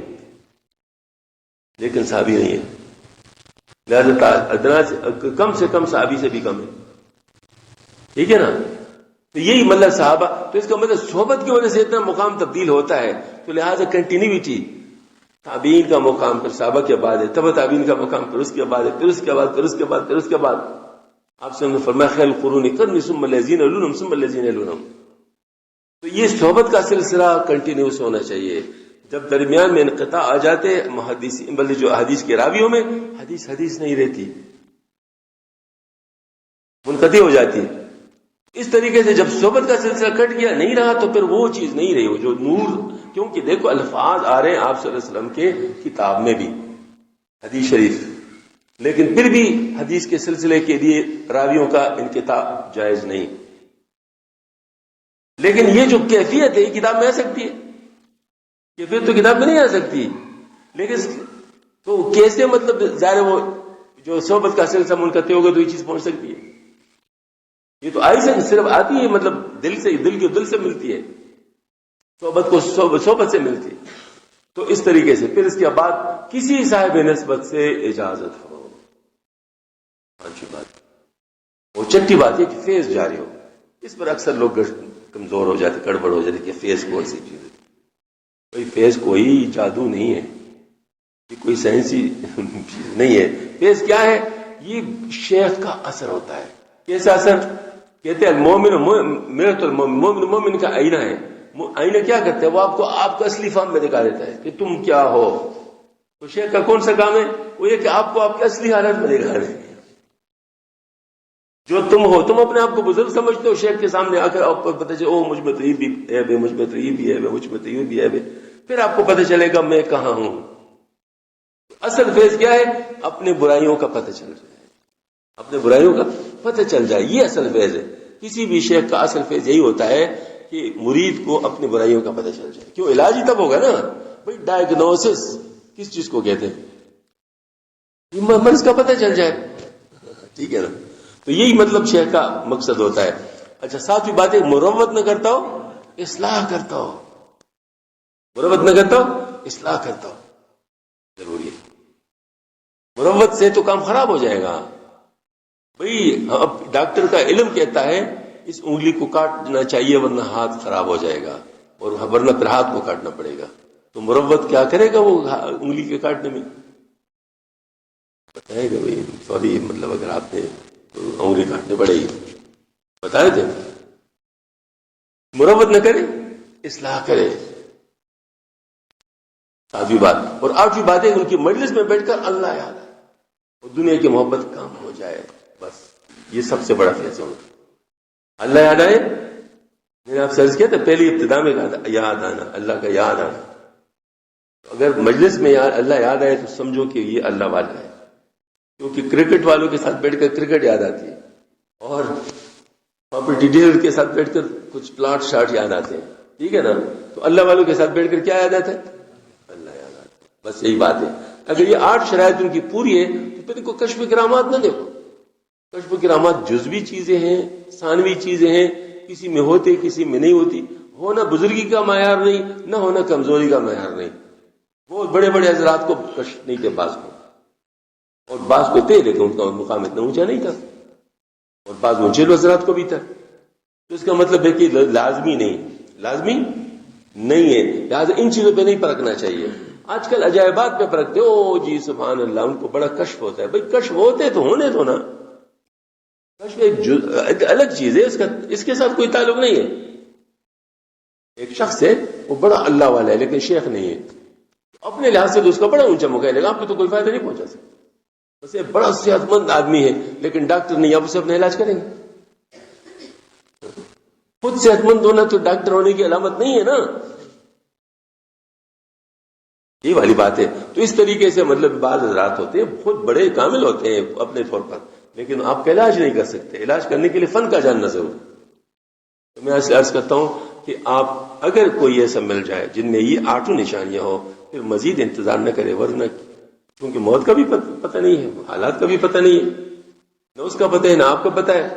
لیکن صحابی نہیں ہے، لہذا ادنا سے کم صحابی سے بھی کم ہے، ٹھیک ہے نا؟ تو یہی مطلب صحابہ، تو اس کا مطلب صحبت کی وجہ سے اتنا مقام تبدیل ہوتا ہے، تو لہذا کنٹینیوٹی، تابعین کا مقام پھر صحابہ کے بعد ہے، تبع تابعین کا مقام پھر اس کے بعد ہے، پھر اس کے بعد، پھر اس کے بعد، پھر اس کے بعد۔ آپ سے فرمایا خیر القرون قرنی ثم الذین یلونہم ثم الذین یلونہم۔ تو یہ صحبت کا سلسلہ کنٹینیوس ہونا چاہیے۔ جب درمیان میں انقطاع آ جاتے محدثین، بلکہ جو حدیث کے راویوں میں حدیث نہیں رہتی، منقطع ہو جاتی ہے۔ اس طریقے سے جب صحبت کا سلسلہ کٹ گیا، نہیں رہا، تو پھر وہ چیز نہیں رہی، وہ جو نور، کیونکہ دیکھو الفاظ آ رہے ہیں آپ صلی اللہ علیہ وسلم کے کتاب میں بھی، حدیث شریف، لیکن پھر بھی حدیث کے سلسلے کے لیے راویوں کا انقطاع جائز نہیں۔ لیکن یہ جو کیفیت ہے یہ کتاب میں آ سکتی ہے، کیفیت تو کتاب میں نہیں آ سکتی، لیکن تو کیسے مطلب ظاہر وہ جو صحبت کا سلسلہ منقطع ہوگا تو یہ چیز پہنچ سکتی ہے؟ یہ تو آئی سے صرف آتی ہے، مطلب دل سے، دل سے ملتی ہے، صحبت سے ملتی ہے۔ تو اس طریقے سے پھر اس کے بعد کسی صاحب نسبت سے اجازت ہو، پانچویں بات، وہ چھٹی بات ہے کہ فیض جاری ہو۔ اس پر اکثر لوگ کمزور ہو جاتے، گڑبڑ ہو جاتی کہ فیض کون سی چیز ہے؟ کوئی فیض کوئی جادو نہیں ہے، یہ کوئی سائنسی چیز نہیں ہے۔ فیض کیا ہے؟ یہ شیخ کا اثر ہوتا ہے۔ کیسا اثر؟ کہتے ہیں مومن، مومن کا آئینہ ہے۔ آئینہ کیا کرتا ہے؟ وہ آپ کو آپ کا اصلی فارم میں دکھا دیتا ہے کہ تم کیا ہو۔ تو شیخ کا کون سا کام ہے؟ وہ یہ کہ آپ کو آپ کی اصلی حالت میں دکھا دے، جو تم ہو۔ تم اپنے آپ کو بزرگ سمجھتے ہو، شیخ کے سامنے آ کر آپ کو پتہ چلے او مجھ میں تو یہ بھی عیب ہے، مجھ میں تو یہ بھی عیب ہے، مجھ میں تو یہ بھی عیب ہے، پھر آپ کو پتہ چلے گا میں کہاں ہوں۔ اصل فیض کیا ہے؟ اپنے برائیوں کا پتہ چل جائے، اپنے برائیوں کا پتہ چل جائے، یہ اصل فیض ہے۔ کسی بھی شیخ کا اصل فیض یہی ہوتا ہے کہ مرید کو اپنی برائیوں کا پتہ چل جائے۔ کیوں؟ علاج ہی تب ہوگا نا بھائی، ڈائگنوسس کس چیز کو کہتے ہیں؟ مرض کا پتہ چل جائے، ٹھیک ہے نا؟ تو یہی مطلب شیخ کا مقصد ہوتا ہے۔ اچھا، ساتویں بات ہے مروت نہ کرتا ہو، اصلاح کرتا ہو۔ مروت نہ کرتا ہو، اصلاح کرتا ہو، ضروری ہے۔ مروت سے تو کام خراب ہو جائے گا بھئی۔ اب ڈاکٹر کا علم کہتا ہے اس انگلی کو کاٹنا چاہیے ورنہ ہاتھ خراب ہو جائے گا، اور ورنہ پھر ہاتھ کو کاٹنا پڑے گا۔ تو مروت کیا کرے گا وہ انگلی کے کاٹنے میں؟ بتائے گا بھائی سوری، مطلب اگر آپ نے انگلی کاٹنے پڑے گی، بتائے تھے۔ مروت نہ کرے، اصلاح کرے، ساتویں بات۔ اور آٹھویں بات ہے ان کی مجلس میں بیٹھ کر اللہ یاد ہے اور دنیا کی محبت کام ہو جائے، بس یہ سب سے بڑا فیض ہوگا۔ اللہ یاد آئے، میں نے آپ سے عرض کیا تھا پہلی ابتدا میں کہا تھا یاد آنا، اللہ کا یاد آنا۔ اگر مجلس میں اللہ یاد آئے تو سمجھو کہ یہ اللہ والا ہے، کیونکہ کرکٹ والوں کے ساتھ بیٹھ کر کرکٹ یاد آتی ہے، اور پراپرٹی ڈیلر کے ساتھ بیٹھ کر کچھ پلاٹ شاٹ یاد آتے ہیں، ٹھیک ہے نا؟ تو اللہ والوں کے ساتھ بیٹھ کر کیا یاد آتا ہے؟ اللہ یاد بس یہی بات ہے. اگر یہ 8 شرائط ان کی پوری ہے تو پھر ان کو کشف کرامات نہ دیکھو. کشف کرامات جزوی چیزیں ہیں، ثانوی چیزیں ہیں، کسی میں ہوتے کسی میں نہیں ہوتی. ہونا بزرگی کا معیار نہیں، نہ ہونا کمزوری کا معیار نہیں. بہت بڑے بڑے حضرات کو کشف نہیں تھے بعض کو، اور بعض کو تھے لیکن ان کا مقام اتنا اونچا نہیں تھا، اور بعض اونچے حضرات کو بھی تھا. تو اس کا مطلب ہے کہ لازمی نہیں ہے. لہٰذا ان چیزوں پہ نہیں پرکھنا چاہیے. آج کل عجائبات پہ پرکھتے ہو جی سبحان اللہ، ان کو بڑا کشف ہوتا ہے. بھائی کشف ہوتے تو ہونے دو نا. کشف ایک الگ چیز ہے، اس کے ساتھ کوئی تعلق نہیں ہے. ایک شخص ہے وہ بڑا اللہ والا ہے لیکن شیخ نہیں ہے، اپنے لحاظ سے تو اس کا بڑا اونچا مقام ہے لیکن آپ کو تو کوئی فائدہ نہیں پہنچا سکتا. بس ایک بڑا صحت مند آدمی ہے لیکن ڈاکٹر نہیں، آپ اسے اپنا علاج کریں گے. خود صحت مند ہونا تو ڈاکٹر ہونے کی علامت نہیں ہے نا. یہ والی بات ہے. تو اس طریقے سے مطلب بعض حضرات ہوتے ہیں بہت بڑے کامل ہوتے ہیں اپنے طور پر، لیکن آپ کا علاج نہیں کر سکتے. علاج کرنے کے لیے فن کا جاننا ضروری. تو میں ایسے عرض کرتا ہوں کہ آپ اگر کوئی ایسا مل جائے جن میں یہ 8 نشانیاں ہو، پھر مزید انتظار نہ کرے. ورنہ کیونکہ موت کا بھی پتہ نہیں ہے، حالات کا بھی پتہ نہیں ہے، نہ اس کا پتہ ہے نہ آپ کا پتہ ہے.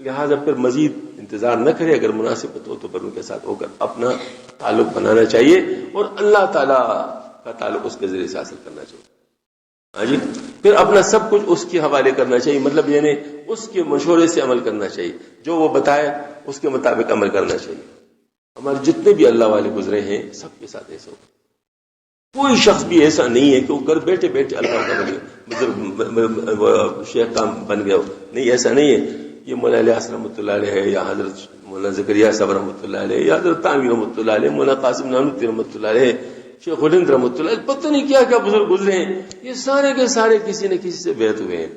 لہٰذا پھر مزید انتظار نہ کرے. اگر مناسب ہو تو پھر ان کے ساتھ ہو کر اپنا تعلق بنانا چاہیے اور اللہ تعالیٰ کا تعلق اس کے ذریعے سے حاصل کرنا چاہیے. ہاں جی. پھر اپنا سب کچھ اس کے حوالے کرنا چاہیے. مطلب یعنی اس کے مشورے سے عمل کرنا چاہیے، جو وہ بتائے اس کے مطابق عمل کرنا چاہیے. ہمارے جتنے بھی اللہ والے گزرے ہیں سب کے ساتھ ایسا ہو. کوئی شخص بھی ایسا نہیں ہے کہ وہ گھر بیٹھے بیٹھے اللہ کا شیخ کام بن گیا ہو. نہیں، ایسا نہیں ہے. یہ مولانا الیاس رحمۃ اللہ علیہ ہے، یا حضرت مولانا زکریا صاحب رحمۃ اللہ علیہ، یا حضرت تانوی رحمۃ اللہ علیہ، مولانا قاسم نانوتوی رحمۃ اللہ علیہ، شیخ الہند رحمۃ اللہ علیہ، پتہ نہیں کیا کیا بزرگ گزرے ہیں. یہ سارے کے سارے کسی نہ کسی سے بیعت ہوئے ہیں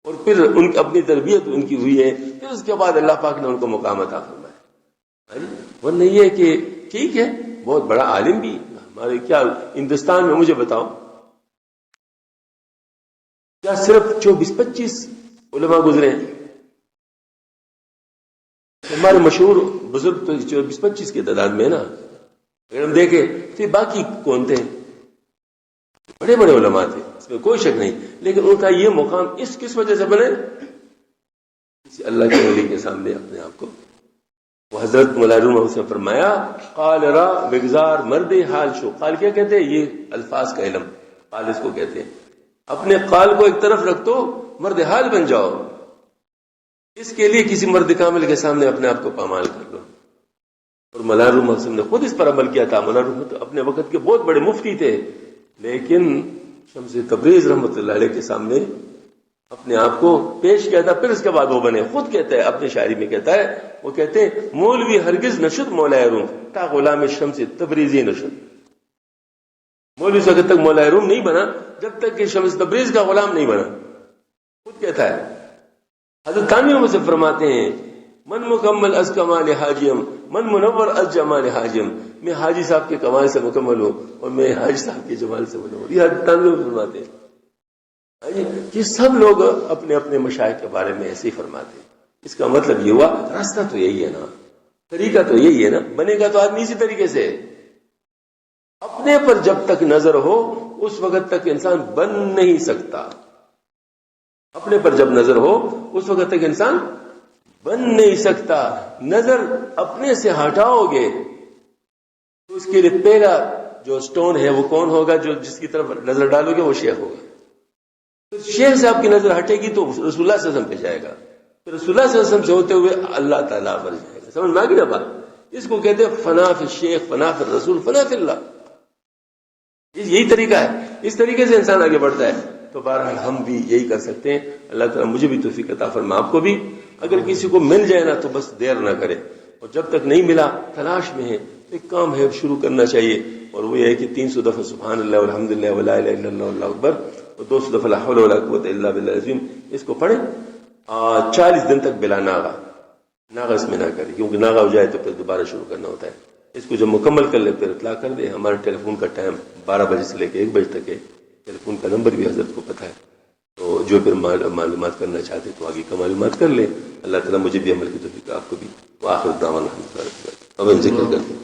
اور پھر ان کی اپنی تربیت ان کی ہوئی ہے. پھر اس کے بعد اللہ پاک نے ان کو مقام عطا فرمایا. ورنہ یہ ہے کہ ٹھیک ہے بہت بڑا عالم بھی ہمارے کیا ہندوستان میں، مجھے بتاؤ کیا صرف 24-25 علماء گزرے ہیں؟ ہمارے مشہور بزرگ تو 24-25 کی تعداد میں ہے نا. اگر ہم دیکھیں تو باقی کون تھے؟ بڑے بڑے علماء تھے، اس میں کوئی شک نہیں. لیکن ان کا یہ مقام کس وجہ سے بنے؟ کسی اللہ کے ولی کے سامنے اپنے آپ کو. وہ حضرت مولانا نے فرمایا قال را بگزار مرد حال شو. قال کیا کہتے ہیں؟ یہ الفاظ کا علم، قال اس کو کہتے ہیں. اپنے قال کو ایک طرف رکھ دو، مرد حال بن جاؤ. اس کے لیے کسی مرد کامل کے سامنے اپنے آپ کو پامال کر لو. اور مولانا محسن نے خود اس پر عمل کیا تھا. مولانا اپنے وقت کے بہت بڑے مفتی تھے، لیکن شمس تبریز رحمۃ اللہ علیہ کے سامنے اپنے آپ کو پیش کیا تھا. پھر اس کے بعد وہ بنے. خود کہتا ہے اپنی شاعری میں، کہتا ہے وہ کہتے ہیں مولوی ہرگز نشد مولا روم تا غلام شمس تبریزی نشد. مولوی اس وقت تک مولا روم نہیں بنا جب تک کہ شمس تبریز کا غلام نہیں بنا. خود کہتا ہے. حضرت تانوی میں سے فرماتے ہیں من مکمل از کمال حاجیم، من منور از جمال حاجم. میں حاجی صاحب کے کمال سے مکمل ہوں اور میں حاجی صاحب کے جمال سے منور. یہ حضرت تانوی میں فرماتے ہیں. یہ سب لوگ اپنے اپنے مشائخ کے بارے میں ایسے ہی فرماتے ہیں. اس کا مطلب یہ ہوا راستہ تو یہی ہے نا، طریقہ تو یہی ہے نا. بنے گا تو آدمی اسی طریقے سے. اپنے پر جب تک نظر ہو اس وقت تک انسان بن نہیں سکتا. اپنے پر جب نظر ہو اس وقت تک انسان بن نہیں سکتا. نظر اپنے سے ہٹاؤ گے تو اس کے لیے پہلا جو سٹون ہے وہ کون ہوگا؟ جو جس کی طرف نظر ڈالو گے وہ شیخ ہوگا. تو شیخ سے آپ کی نظر ہٹے گی تو رسول اللہ صلی اللہ علیہ وسلم پہ جائے گا. پھر رسول اللہ صلی اللہ علیہ وسلم سے ہوتے ہوئے اللہ تعالیٰ بن جائے گا. سمجھ میں آ گئی نا بات؟ اس کو کہتے ہیں فنا فی الشیخ، فنا فی الرسول، فنا فی اللہ. یہی طریقہ ہے. اس طریقے سے انسان آگے بڑھتا ہے. تو بہرحال ہم بھی یہی کر سکتے ہیں. اللہ تعالیٰ مجھے بھی توفیق عطا فرمائے، آپ کو بھی. اگر کسی کو مل جائے نا تو بس دیر نہ کرے، اور جب تک نہیں ملا تلاش میں ہے ایک کام ہے شروع کرنا چاہیے. اور وہ یہ ہے کہ 300 دفعہ سبحان اللہ والحمد للہ ولا الہ الا اللہ واللہ اکبر، اور 200 دفعہ لا حول ولا قوت الا باللہ العظیم. اس کو پڑھیں 40 دن تک بلا ناغہ اس میں نہ کرے، کیونکہ ناغہ ہو جائے تو پھر دوبارہ شروع کرنا ہوتا ہے. اس کو جب مکمل کر لے پھر اطلاع کر دے. ہمارے ٹیلی فون کا ٹائم 12 بجے سے لے کے 1 بجے تک ہے. ٹیلی فون کا نمبر بھی حضرت کو پتہ ہے. تو جو پھر معلومات کرنا چاہتے تو آگے کا معلومات کر لیں. اللہ تعالیٰ مجھے بھی عمل کی توفیق آپ کو بھی. وآخر دعوانا الحمد للہ. اب ہم ذکر کرتے ہیں.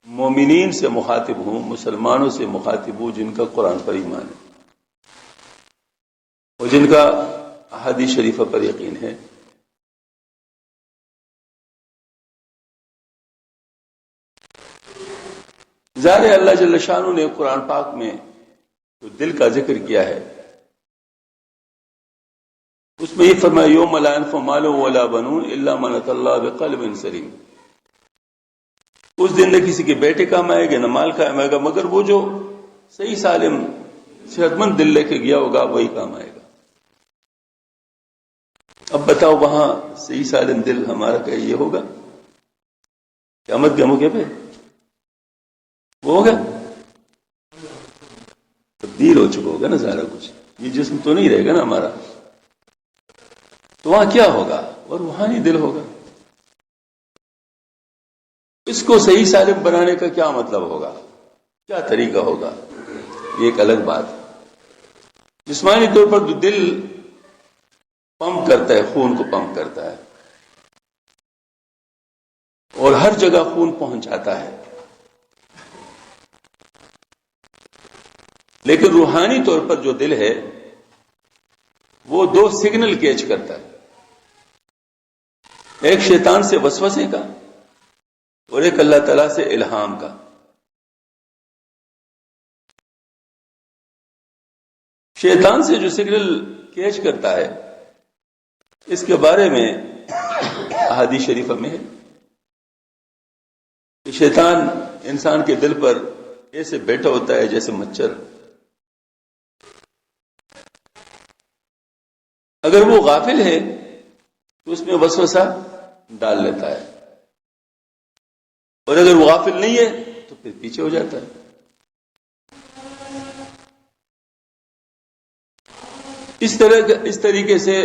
مومنین سے مخاطب ہوں، مسلمانوں سے مخاطب ہوں جن کا قرآن پر ایمان ہے اور جن کا احادیث شریفہ پر یقین ہے۔ ظاہر ہے اللہ جل شانہ نے قرآن پاک میں جو دل کا ذکر کیا ہے اس میں یہ فرمایا یوم لا ينفع مال ولا بنون الا من اتى الله بقلب سلیم، اس دن نہ کسی کے بیٹے کام آئے گا نہ مال کام آئے گا مگر وہ جو صحیح سالم صحت مند دل لے کے گیا ہوگا وہی کام آئے گا۔ اب بتاؤ وہاں صحیح سالم دل ہمارا کہ یہ ہوگا قیامت کے موقع پہ؟ وہ ہوگا؟ تبدیل ہو چکا ہوگا نا سارا کچھ، یہ جسم تو نہیں رہے گا نا ہمارا، تو وہاں کیا ہوگا؟ اور روحانی دل ہوگا۔ اس کو صحیح سالم بنانے کا کیا مطلب ہوگا، کیا طریقہ ہوگا، یہ ایک الگ بات ہے۔ جسمانی طور پر جو دل پمپ کرتا ہے، خون کو پمپ کرتا ہے اور ہر جگہ خون پہنچاتا ہے، لیکن روحانی طور پر جو دل ہے وہ دو سگنل کیچ کرتا ہے، ایک شیطان سے وسوسے کا اور ایک اللہ تعالیٰ سے الہام کا۔ شیطان سے جو سگنل کیچ کرتا ہے اس کے بارے میں احادیث شریفہ میں ہے کہ شیطان انسان کے دل پر ایسے بیٹھا ہوتا ہے جیسے مچھر، اگر وہ غافل ہے تو اس میں وسوسہ ڈال لیتا ہے اور اگر وہ غافل نہیں ہے تو پھر پیچھے ہو جاتا ہے۔ اس طریقے سے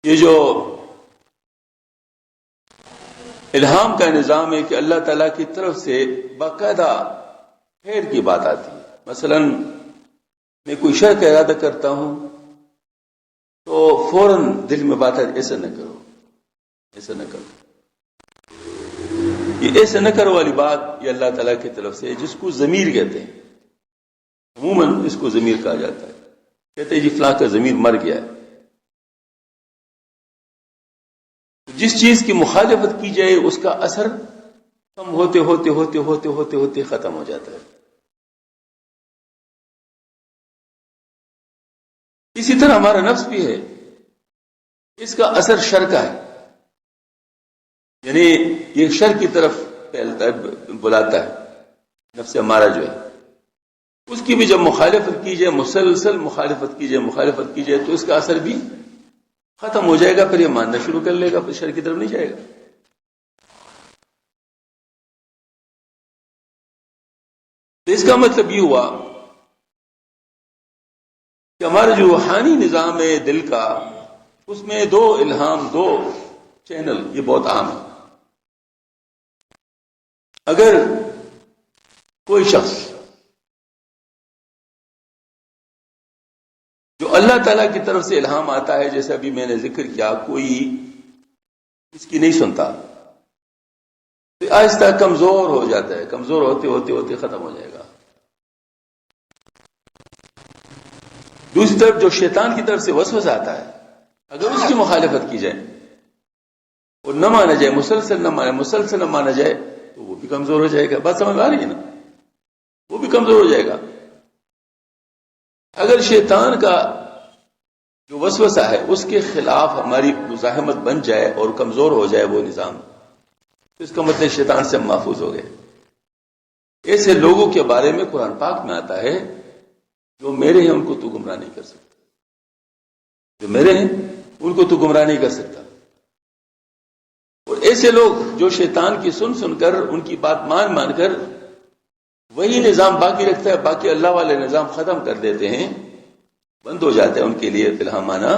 یہ جو الہام کا نظام ہے کہ اللہ تعالیٰ کی طرف سے باقاعدہ خیر کی بات آتی ہے، مثلا میں کوئی شر کا ارادہ کرتا ہوں تو فوراً دل میں بات آتی ایسا نہ کرو، ایسا نہ کرو، یہ ایسا نہ کرو والی بات یہ اللہ تعالیٰ کی طرف سے، جس کو ضمیر کہتے ہیں، عموماً اس کو ضمیر کہا جاتا ہے، کہتے ہیں جی فلاں کا ضمیر مر گیا ہے۔ جس چیز کی مخالفت کی جائے اس کا اثر کم ہوتے ہوتے ہوتے ہوتے ہوتے ہوتے ختم ہو جاتا ہے۔ اسی طرح ہمارا نفس بھی ہے، اس کا اثر شر کا ہے، یعنی یہ شر کی طرف پھیلتا ہے، بلاتا ہے۔ نفس ہمارا جو ہے اس کی بھی جب مخالفت کی جائے، مسلسل مخالفت کی جائے تو اس کا اثر بھی ختم ہو جائے گا، پھر یہ ماننا شروع کر لے گا، پھر شر کی طرف نہیں جائے گا۔ تو اس کا مطلب یہ ہوا کہ ہمارا جو روحانی نظام ہے دل کا، اس میں دو الہام، دو چینل، یہ بہت عام ہے۔ اگر کوئی شخص جو اللہ تعالیٰ کی طرف سے الہام آتا ہے، جیسے ابھی میں نے ذکر کیا، کوئی اس کی نہیں سنتا تو آہستہ کمزور ہو جاتا ہے، کمزور ہوتے ہوتے ہوتے ختم ہو جائے گا۔ دوسری طرف جو شیطان کی طرف سے وسوسہ آتا ہے، اگر اس کی مخالفت کی جائے اور نہ مانا جائے، مسلسل نہ مانا جائے تو وہ بھی کمزور ہو جائے گا۔ بات سمجھ میں آ رہی ہے نا؟ وہ بھی کمزور ہو جائے گا۔ اگر شیطان کا جو وسوسہ ہے اس کے خلاف ہماری مزاحمت بن جائے اور کمزور ہو جائے وہ نظام، تو اس کا مطلب شیطان سے ہم محفوظ ہو گئے۔ ایسے لوگوں کے بارے میں قرآن پاک میں آتا ہے جو میرے ہیں ان کو تو گمراہ نہیں کر سکتا، جو میرے ہیں ان کو تو گمراہ نہیں کر سکتا۔ اور ایسے لوگ جو شیطان کی سن کر، ان کی بات مان کر وہی نظام باقی رکھتا ہے، باقی اللہ والے نظام ختم کر دیتے ہیں، بند ہو جاتا ہے ان کے لیے الہام آنا،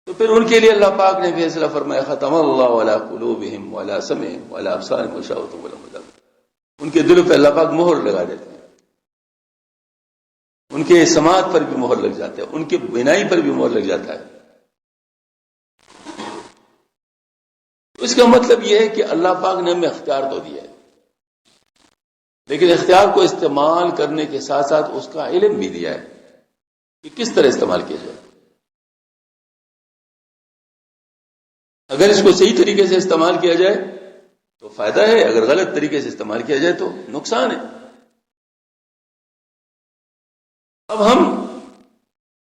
تو پھر ان کے لیے اللہ پاک نے فیصلہ فرمایا ختم اللہ علی قلوبہم وعلی سمعہم وعلی ابصارہم غشاوۃ ولہم عذاب، ان کے دلوں پہ اللہ پاک مہر لگا دیتے ہیں، ان کے سماعت پر بھی مہر لگ جاتا ہے، ان کے بینائی پر بھی مہر لگ جاتا ہے۔ اس کا مطلب یہ ہے کہ اللہ پاک نے ہمیں اختیار تو دیا ہے، لیکن اختیار کو استعمال کرنے کے ساتھ ساتھ اس کا علم بھی دیا ہے کہ کس طرح استعمال کیا جائے۔ اگر اس کو صحیح طریقے سے استعمال کیا جائے تو فائدہ ہے، اگر غلط طریقے سے استعمال کیا جائے تو نقصان ہے۔ اب ہم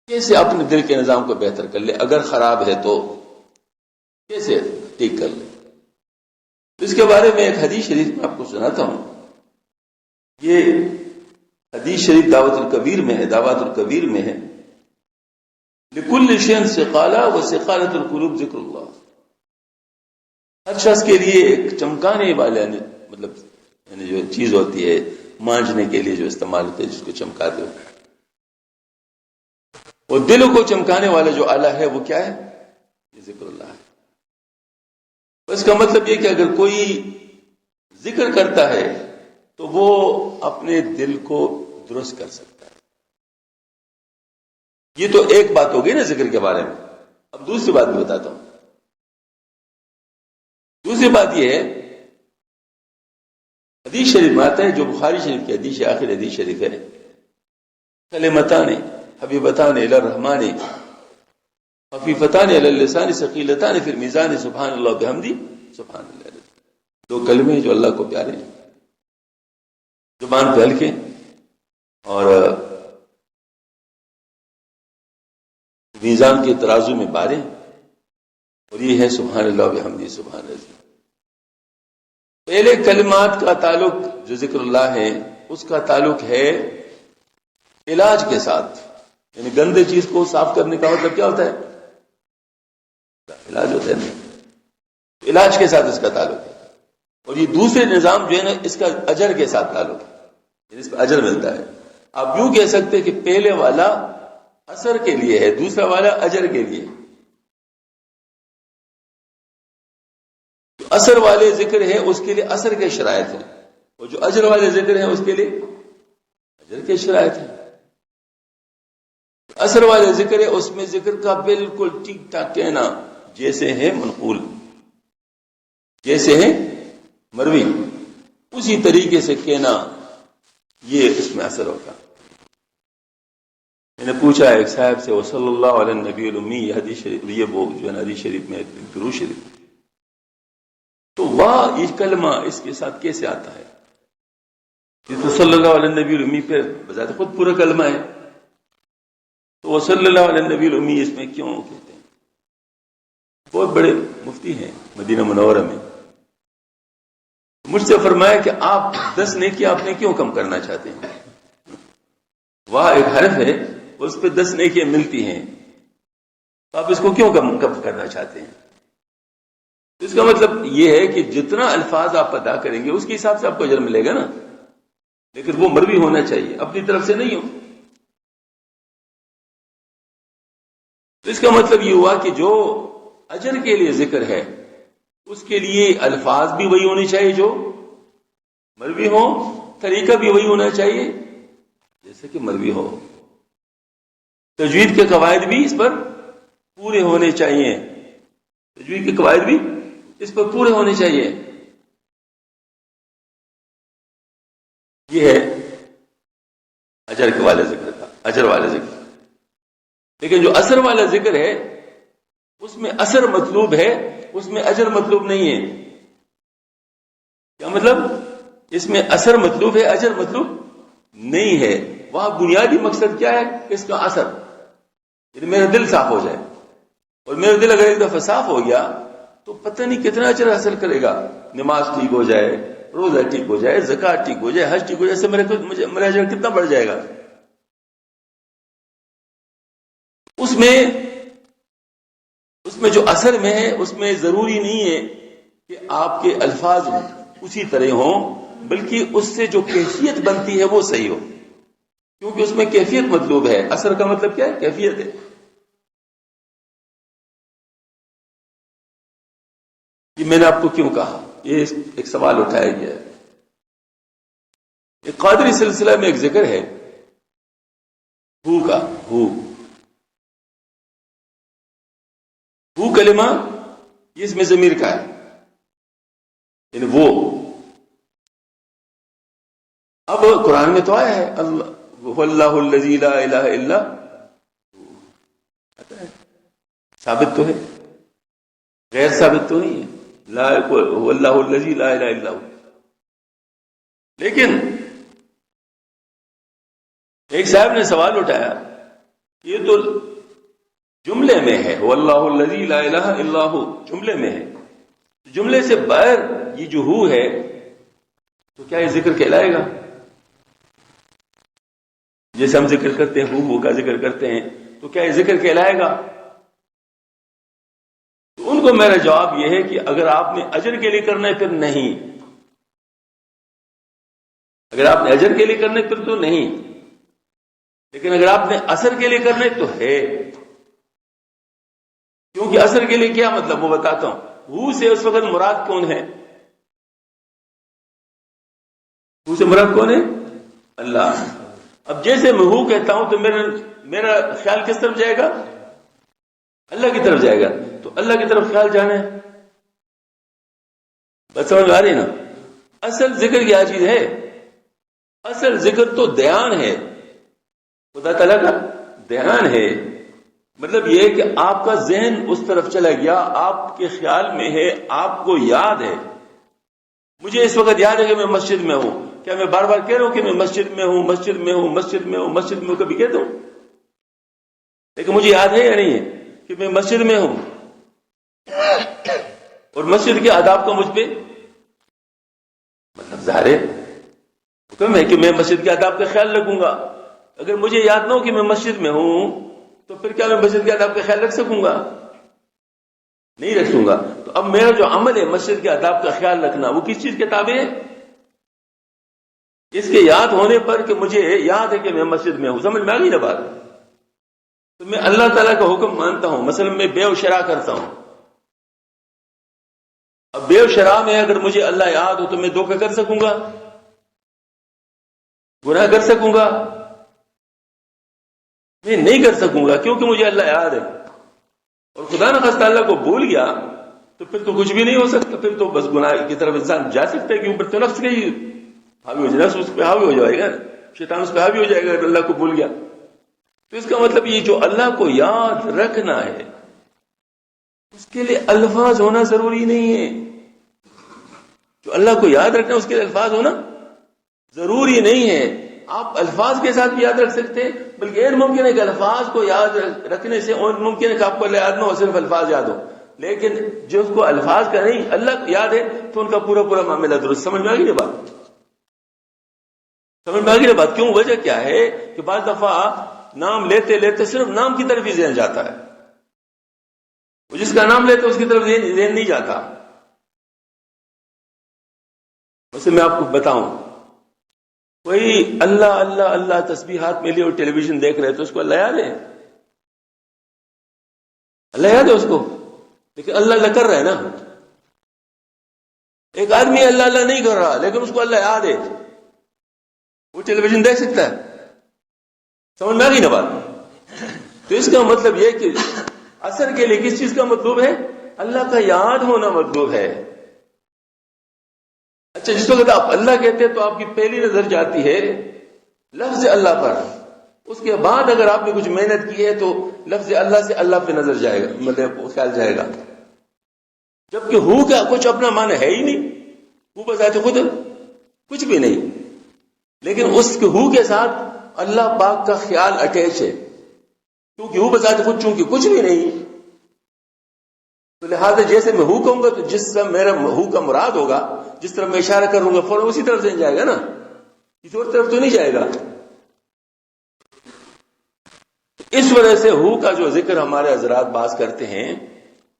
کیسے اپنے دل کے نظام کو بہتر کر لیں؟ اگر خراب ہے تو کیسے ٹھیک کر لیں؟ اس کے بارے میں ایک حدیث شریف میں آپ کو سناتا ہوں۔ یہ حدیث شریف دعوت الکبیر میں ہے، دعوت الکبیر میں ہے، لکل شیء سقالہ وسقالۃ القلوب ذکر اللہ۔ ہر شخص کے لیے ایک چمکانے والا مطلب یعنی جو چیز ہوتی ہے مانجنے کے لیے جو استعمال ہوتے ہیں، جس کو چمکاتے ہو، اور دلوں کو چمکانے والا جو آلہ ہے وہ کیا ہے؟ یہ ذکر اللہ ہے۔ اس کا مطلب یہ کہ اگر کوئی ذکر کرتا ہے تو وہ اپنے دل کو درست کر سکتا ہے۔ یہ تو ایک بات ہوگی نا ذکر کے بارے میں۔ اب دوسری بات بھی بتاتا ہوں۔ دوسری بات یہ ہے، حدیث شریف میں آتا ہے، جو بخاری شریف کی حدیث ہے، آخر حدیث شریف ہے، کلمتان حبیبتان الی الرحمن خفیفتان علی اللسان ثقیلتان فی المیزان سبحان اللہ بحمدی سبحان اللہ۔ دو کلمے جو اللہ کو پیارے ہیں، زبان پہ ہلکے اور میزان کے ترازو میں بارے، اور یہ ہے سبحان اللہ بحمدی سبحان اللہ۔ پہلے کلمات کا تعلق جو ذکر اللہ ہے اس کا تعلق ہے علاج کے ساتھ، یعنی گندے چیز کو صاف کرنے کا مطلب کیا ہوتا ہے؟ علاج ہوتا ہے نا، علاج کے ساتھ اس کا تعلق ہے۔ اور یہ دوسرے نظام جو ہے نا، اس کا اجر کے ساتھ تعلق ہے، یعنی اس پہ اجر ملتا ہے۔ آپ یوں کہہ سکتے کہ پہلے والا اثر کے لیے ہے، دوسرا والا اجر کے لیے۔ جو اثر والے ذکر ہے اس کے لیے اثر کے شرائط ہیں، اور جو اجر والے ذکر ہیں اس کے لیے اجر کے شرائط ہیں۔ اثر والے ذکر ہے اس میں ذکر کا بالکل ٹھیک ٹھاک کہنا، جیسے ہے منقول، جیسے ہے مروی، اسی طریقے سے کہنا، یہ اس میں اثر ہوگا۔ میں نے پوچھا ایک صاحب سے، وہ صلی اللہ علیہ نبی الامی، یہ حدیث شریف، یہ وہ جو ہے حدیث شریف میں درود شریف، تو واہ یہ کلمہ اس کے ساتھ کیسے آتا ہے؟ یہ تو صلی اللہ علیہ نبی الامی پہ بذات خود پورا کلمہ ہے، تو وہ صلی اللہ علیہ نبی الامی اس میں کیوں کہتے ہیں؟ بہت بڑے مفتی ہیں مدینہ منورہ میں، مجھ سے فرمایا کہ آپ 10 نیکی آپ نے کیوں کم کرنا چاہتے ہیں؟ واہ ایک حرف ہے، اس پہ 10 نیکیاں ملتی ہیں، آپ اس کو کیوں کم کرنا چاہتے ہیں؟ اس کا مطلب یہ ہے کہ جتنا الفاظ آپ ادا کریں گے اس کے حساب سے آپ کو اجر ملے گا نا، لیکن وہ مروی ہونا چاہیے، اپنی طرف سے نہیں ہو۔ تو اس کا مطلب یہ ہوا کہ جو اجر کے لیے ذکر ہے اس کے لیے الفاظ بھی وہی ہونے چاہیے جو مروی ہو، طریقہ بھی وہی ہونا چاہیے جیسے کہ مروی ہو، تجوید کے قواعد بھی اس پر پورے ہونے چاہیے، تجوید کے قواعد بھی اس پر پورے ہونے چاہیے۔ یہ ہے اجر کے والے ذکر کا، اجر والے ذکر۔ لیکن جو اثر والا ذکر ہے اس میں اثر مطلوب ہے، اس میں اجر مطلوب نہیں ہے۔ کیا مطلب؟ اس میں اثر مطلوب ہے، اجر مطلوب نہیں ہے۔ وہاں بنیادی مقصد کیا ہے؟ اس کا اثر، یعنی میرا دل صاف ہو جائے، اور میرا دل اگر ایک دفعہ صاف ہو گیا تو پتہ نہیں کتنا اجر حاصل کرے گا۔ نماز ٹھیک ہو جائے، روزہ ٹھیک ہو جائے، زکوٰۃ ٹھیک ہو جائے، حج ٹھیک ہو جائے، اس سے میرا اجر کتنا بڑھ جائے گا۔ اس میں جو اثر میں ہے اس میں ضروری نہیں ہے کہ آپ کے الفاظ اسی طرح ہوں، بلکہ اس سے جو کیفیت بنتی ہے وہ صحیح ہو، کیونکہ اس میں کیفیت مطلوب ہے۔ اثر کا مطلب کیا ہے؟ کیفیت ہے۔ یہ میں نے آپ کو کیوں کہا، یہ ایک سوال اٹھایا گیا ہے۔ ایک قادری سلسلہ میں ایک ذکر ہے ہو کا، ہو کلمہ یہ اس میں ضمیر کا ہے، یعنی وہ اب قرآن میں تو آیا ہے اللہ الذی لا الہ الا ثابت تو ہے، غیر ثابت تو نہیں ہے، اللہ الذی لا الہ الا لیکن ایک صاحب نے سوال اٹھایا، یہ تو جملے میں ہے واللہ الذی لا الہ الا ہو، جملے میں ہے، جملے سے باہر یہ جو ہو ہے تو کیا یہ ذکر کہلائے گا؟ جیسے ہم ذکر کرتے ہیں ہو کا ذکر کرتے ہیں تو کیا یہ ذکر کہلائے گا؟ تو ان کو میرا جواب یہ ہے کہ اگر آپ نے اجر کے لیے کرنا ہے پھر نہیں، اگر آپ نے اجر کے لیے کرنا ہے پھر تو نہیں، لیکن اگر آپ نے اثر کے لیے کرنا ہے تو ہے، کیونکہ اثر کے لیے کیا مطلب وہ بتاتا ہوں۔ ہو سے اس وقت مراد کون ہے؟ ہو سے مراد کون ہے؟ اللہ۔ اب جیسے میں ہو کہتا ہوں تو میرا خیال کس طرف جائے گا؟ اللہ کی طرف جائے گا، تو اللہ کی طرف خیال جانا ہے، بس سمجھ میں آ رہی نا؟ اصل ذکر کیا چیز ہے؟ اصل ذکر تو دھیان ہے، خدا تعالیٰ کا دھیان ہے، مطلب یہ کہ آپ کا ذہن اس طرف چلا گیا، آپ کے خیال میں ہے، آپ کو یاد ہے۔ مجھے اس وقت یاد ہے کہ میں مسجد میں ہوں، کیا میں بار بار کہہ رہا ہوں کہ میں مسجد میں ہوں، مسجد میں ہوں، مسجد میں ہوں، مسجد میں ہوں؟ کبھی کہتا ہوں، لیکن مجھے یاد ہے یا نہیں ہے کہ میں مسجد میں ہوں، اور مسجد کے آداب کا مجھ پہ مطلب ظاہر ہے حکم ہے کہ میں مسجد کے آداب کا خیال رکھوں گا۔ اگر مجھے یاد نہ ہو کہ میں مسجد میں ہوں تو پھر کیا میں مسجد کے آداب کا خیال رکھ سکوں گا؟ نہیں رکھ سکوں گا۔ تو اب میرا جو عمل ہے مسجد کے آداب کا خیال رکھنا، وہ کس چیز کے تابع ہے؟ اس کے یاد ہونے پر کہ مجھے یاد ہے کہ میں مسجد میں ہوں۔ سمجھ میں آ گئی نا بات؟ تو میں اللہ تعالیٰ کا حکم مانتا ہوں، مثلا میں بیع و شراء کرتا ہوں، اب بیع و شراء میں اگر مجھے اللہ یاد ہو تو میں دھوکہ کر سکوں گا، گناہ کر سکوں گا؟ میں نہیں کر سکوں گا، کیونکہ مجھے اللہ یاد ہے۔ اور خدا نخواستہ اللہ کو بھول گیا تو پھر تو کچھ بھی نہیں ہو سکتا، پھر تو بس گناہ کی طرف انسان جا سکتا ہے کہ اوپر تو نفس کے ہی حاوی ہو جائے، نفس اس پہ حاوی ہو جائے گا، شیطان اس پہ حاوی ہو جائے گا اگر اللہ کو بھول گیا۔ تو اس کا مطلب یہ جو اللہ کو یاد رکھنا ہے اس کے لیے الفاظ ہونا ضروری نہیں ہے، جو اللہ کو یاد رکھنا اس کے لیے الفاظ ہونا ضروری نہیں ہے۔ آپ الفاظ کے ساتھ بھی یاد رکھ سکتے ہیں، بلکہ یہ ممکن ہے کہ الفاظ کو یاد رکھنے سے اور ممکن ہے کہ آپ کو اللہ یاد نہ ہو، صرف الفاظ یاد ہو، لیکن جو اس کو الفاظ کا نہیں اللہ کو یاد ہے تو ان کا پورا پورا معاملہ درست۔ سمجھ میں آ گئی یہ بات؟ سمجھ میں آ گئی یہ بات؟ کیوں؟ وجہ کیا ہے کہ بعض دفعہ نام لیتے لیتے صرف نام کی طرف ہی ذہن جاتا ہے، وہ جس کا نام لیتے اس کی طرف ذہن نہیں جاتا۔ ویسے میں آپ کو بتاؤں، کوئی اللہ اللہ اللہ تسبیحات میں لیے اور ٹیلی ویژن دیکھ رہے تو اس کو اللہ یاد ہے؟ اللہ یاد ہے اس کو، لیکن اللہ اللہ کر رہا ہے نا۔ ایک آدمی اللہ اللہ نہیں کر رہا لیکن اس کو اللہ یاد ہے، وہ ٹیلی ویژن دیکھ سکتا ہے۔ سمجھ میں آ گئی نا بات؟ تو اس کا مطلب یہ کہ اثر کے لیے کس چیز کا مطلوب ہے؟ اللہ کا یاد ہونا مطلوب ہے۔ اچھا، جس وقت آپ اللہ کہتے ہیں تو آپ کی پہلی نظر جاتی ہے لفظ اللہ پر، اس کے بعد اگر آپ نے کچھ محنت کی ہے تو لفظ اللہ سے اللہ پہ نظر جائے گا، مطلب خیال جائے گا، جبکہ ہو کا کچھ اپنا معنی ہے ہی نہیں، ہو بذات خود کچھ بھی نہیں، لیکن اس کے ہو کے ساتھ اللہ پاک کا خیال اٹیچ ہے، کیونکہ ہو بذات خود چونکہ کچھ بھی نہیں، تو لہٰذا جیسے میں ہو کہوں گا تو جس سے میرا ہو کا مراد ہوگا، جس طرح میں اشارہ کروں گا فوراً اسی طرف سے جائے گا نا، کسی اور طرف تو نہیں جائے گا۔ اس وجہ سے ہو کا جو ذکر ہمارے حضرات باز کرتے ہیں